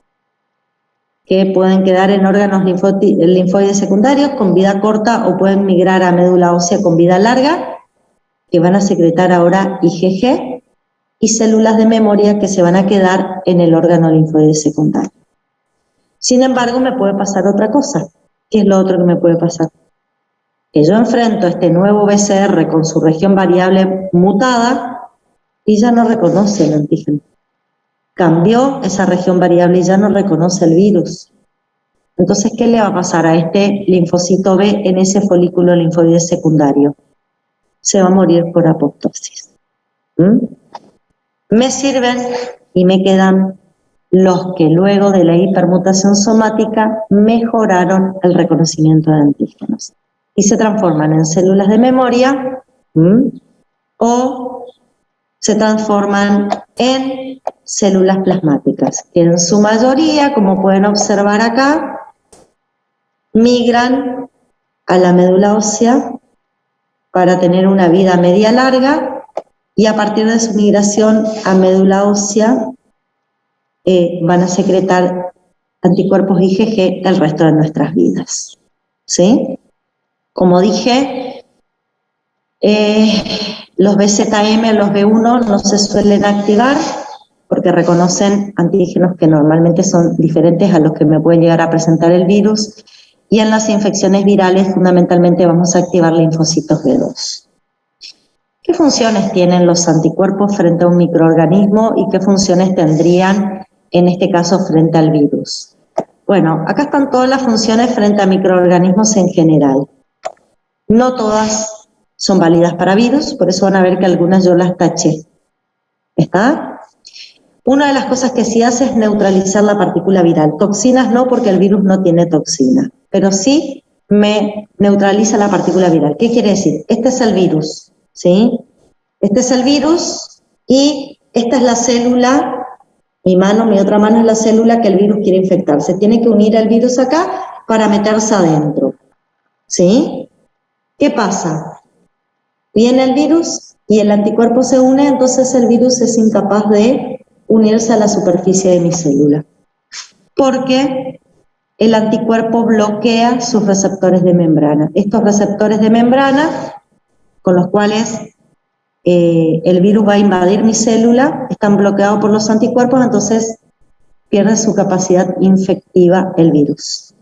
que pueden quedar en órganos linfoides secundarios con vida corta o pueden migrar a médula ósea con vida larga, que van a secretar ahora IgG, y células de memoria que se van a quedar en el órgano linfoide secundario. Sin embargo, me puede pasar otra cosa. ¿Qué es lo otro que me puede pasar? Que yo enfrento este nuevo BCR con su región variable mutada y ya no reconoce el antígeno. Cambió esa región variable y ya no reconoce el virus. Entonces, ¿qué le va a pasar a este linfocito B en ese folículo linfoide secundario? Se va a morir por apoptosis. Me sirven y me quedan los que luego de la hipermutación somática mejoraron el reconocimiento de antígenos y se transforman en células de memoria o se transforman en células plasmáticas, que en su mayoría, como pueden observar acá, migran a la médula ósea para tener una vida media larga, y a partir de su migración a médula ósea van a secretar anticuerpos IgG el resto de nuestras vidas. ¿Sí? Como dije, los BZM, los B1 no se suelen activar porque reconocen antígenos que normalmente son diferentes a los que me pueden llegar a presentar el virus, y en las infecciones virales fundamentalmente vamos a activar linfocitos B2. ¿Qué funciones tienen los anticuerpos frente a un microorganismo y qué funciones tendrían en este caso frente al virus? Bueno, acá están todas las funciones frente a microorganismos en general. No todas son válidas para virus, por eso van a ver que algunas yo las taché. ¿Está? Una de las cosas que sí hace es neutralizar la partícula viral. Toxinas no, porque el virus no tiene toxina, pero sí me neutraliza la partícula viral. ¿Qué quiere decir? Este es el virus, ¿sí? Este es el virus y esta es la célula. Mi otra mano es la célula que el virus quiere infectar. Se tiene que unir el virus acá para meterse adentro. ¿Sí? ¿Qué pasa? Viene el virus y el anticuerpo se une, entonces el virus es incapaz de unirse a la superficie de mi célula, porque el anticuerpo bloquea sus receptores de membrana. Estos receptores de membrana, con los cuales el virus va a invadir mi célula, están bloqueados por los anticuerpos, entonces pierde su capacidad infectiva el virus.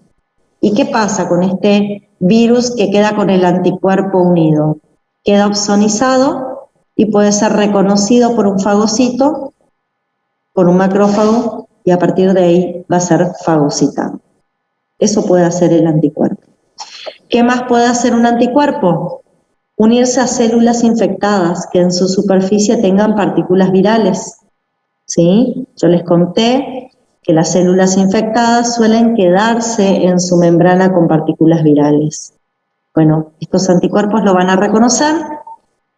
¿Y qué pasa con este virus que queda con el anticuerpo unido? Queda opsonizado y puede ser reconocido por un fagocito, por un macrófago, y a partir de ahí va a ser fagocitado. Eso puede hacer el anticuerpo. ¿Qué más puede hacer un anticuerpo? Unirse a células infectadas que en su superficie tengan partículas virales. ¿Sí? Yo les conté que las células infectadas suelen quedarse en su membrana con partículas virales. Bueno, estos anticuerpos lo van a reconocer,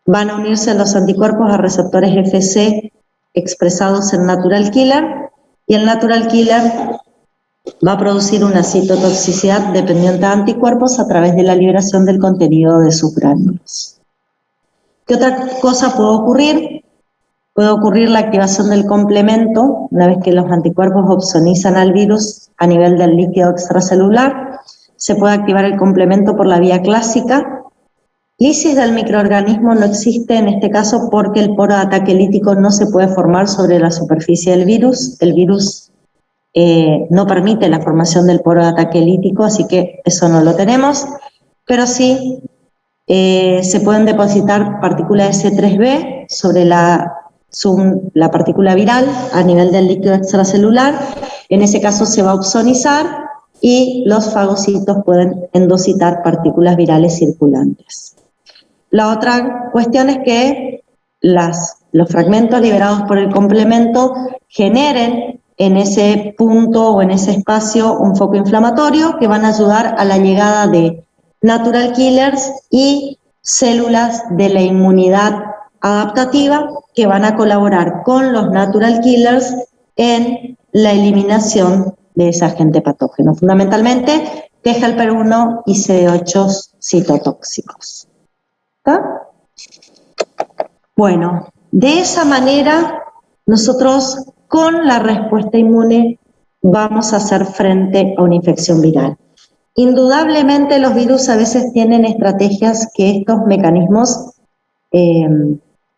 van a unirse los anticuerpos a receptores Fc expresados en natural killer, y el natural killer va a producir una citotoxicidad dependiente de anticuerpos a través de la liberación del contenido de sus gránulos. ¿Qué otra cosa puede ocurrir? Puede ocurrir la activación del complemento, una vez que los anticuerpos opsonizan al virus a nivel del líquido extracelular. Se puede activar el complemento por la vía clásica. Lisis del microorganismo no existe en este caso porque el poro de ataque lítico no se puede formar sobre la superficie del virus. El virus no permite la formación del poro de ataque lítico, así que eso no lo tenemos, pero sí se pueden depositar partículas S3B sobre la partícula viral a nivel del líquido extracelular. En ese caso se va a opsonizar y los fagocitos pueden endocitar partículas virales circulantes. La otra cuestión es que los fragmentos liberados por el complemento generen en ese punto o en ese espacio un foco inflamatorio que van a ayudar a la llegada de natural killers y células de la inmunidad adaptativa que van a colaborar con los natural killers en la eliminación de ese agente patógeno, fundamentalmente TGLP1 y CD8 citotóxicos. ¿Está? Bueno, de esa manera nosotros con la respuesta inmune vamos a hacer frente a una infección viral. Indudablemente los virus a veces tienen estrategias que estos mecanismos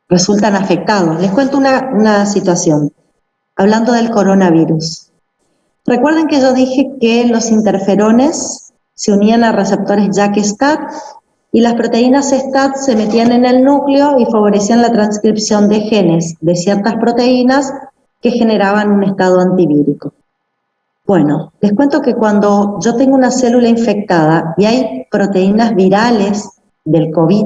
resultan afectados. Les cuento una situación, hablando del coronavirus. Recuerden que yo dije que los interferones se unían a receptores JAK-STAT y las proteínas STAT se metían en el núcleo y favorecían la transcripción de genes de ciertas proteínas que generaban un estado antivírico. Bueno, les cuento que cuando yo tengo una célula infectada y hay proteínas virales del COVID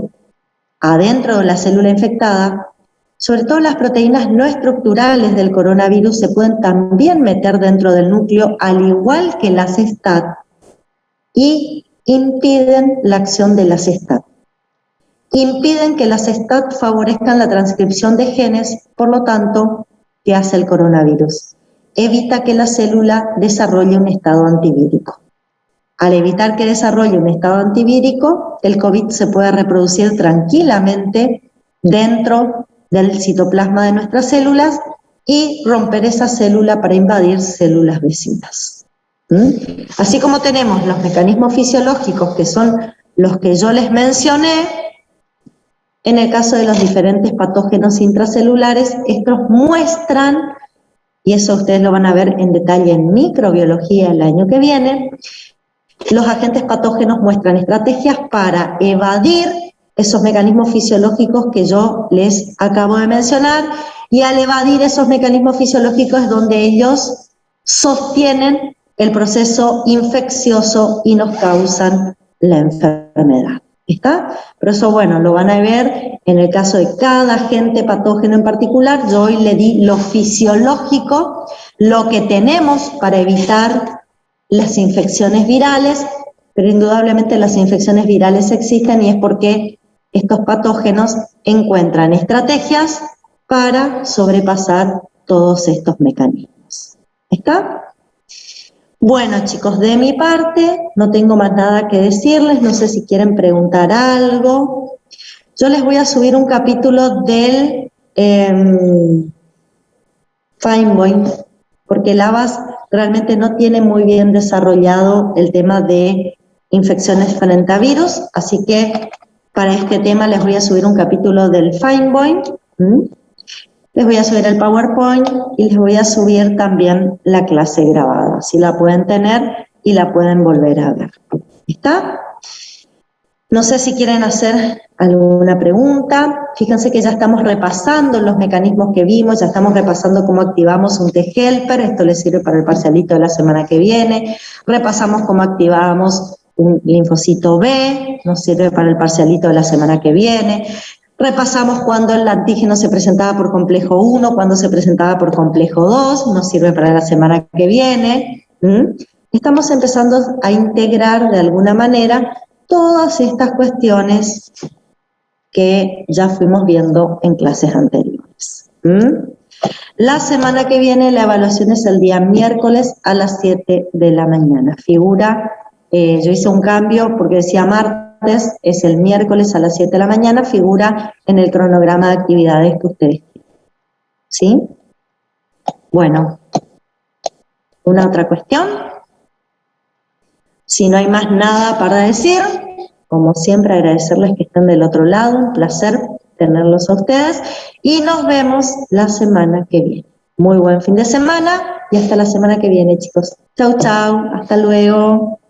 adentro de la célula infectada, sobre todo las proteínas no estructurales del coronavirus se pueden también meter dentro del núcleo, al igual que las STAT, y impiden la acción de las STAT. Impiden que las STAT favorezcan la transcripción de genes, por lo tanto, ¿qué hace el coronavirus? Evita que la célula desarrolle un estado antivírico. Al evitar que desarrolle un estado antivírico, el COVID se puede reproducir tranquilamente dentro del citoplasma de nuestras células y romper esa célula para invadir células vecinas. Así como tenemos los mecanismos fisiológicos, que son los que yo les mencioné, en el caso de los diferentes patógenos intracelulares, estos muestran, y eso ustedes lo van a ver en detalle en microbiología el año que viene, los agentes patógenos muestran estrategias para evadir esos mecanismos fisiológicos que yo les acabo de mencionar, y al evadir esos mecanismos fisiológicos es donde ellos sostienen el proceso infeccioso y nos causan la enfermedad. ¿Está? Pero eso, bueno, lo van a ver en el caso de cada agente patógeno en particular. Yo hoy le di lo fisiológico, lo que tenemos para evitar las infecciones virales, pero indudablemente las infecciones virales existen y es porque estos patógenos encuentran estrategias para sobrepasar todos estos mecanismos. ¿Está? Bueno, chicos, de mi parte no tengo más nada que decirles, no sé si quieren preguntar algo. Yo les voy a subir un capítulo del Feinboim, porque el ABAS realmente no tiene muy bien desarrollado el tema de infecciones frente a virus, así que para este tema les voy a subir un capítulo del Feinboim, les voy a subir el PowerPoint y les voy a subir también la clase grabada, así la pueden tener y la pueden volver a ver. ¿Está? No sé si quieren hacer alguna pregunta. Fíjense que ya estamos repasando los mecanismos que vimos, ya estamos repasando cómo activamos un T-helper, esto les sirve para el parcialito de la semana que viene. Repasamos cómo activamos un linfocito B, nos sirve para el parcialito de la semana que viene. Repasamos cuando el antígeno se presentaba por complejo 1, cuando se presentaba por complejo 2, nos sirve para la semana que viene. Estamos empezando a integrar de alguna manera todas estas cuestiones que ya fuimos viendo en clases anteriores. La semana que viene la evaluación es el día miércoles a las 7 de la mañana. Figura, yo hice un cambio porque decía martes, es el miércoles a las 7 de la mañana, figura en el cronograma de actividades que ustedes tienen. ¿Sí? Bueno, ¿una otra cuestión? Si no hay más nada para decir, como siempre agradecerles que estén del otro lado, un placer tenerlos a ustedes y nos vemos la semana que viene. Muy buen fin de semana y hasta la semana que viene, chicos. Chau, chau, hasta luego.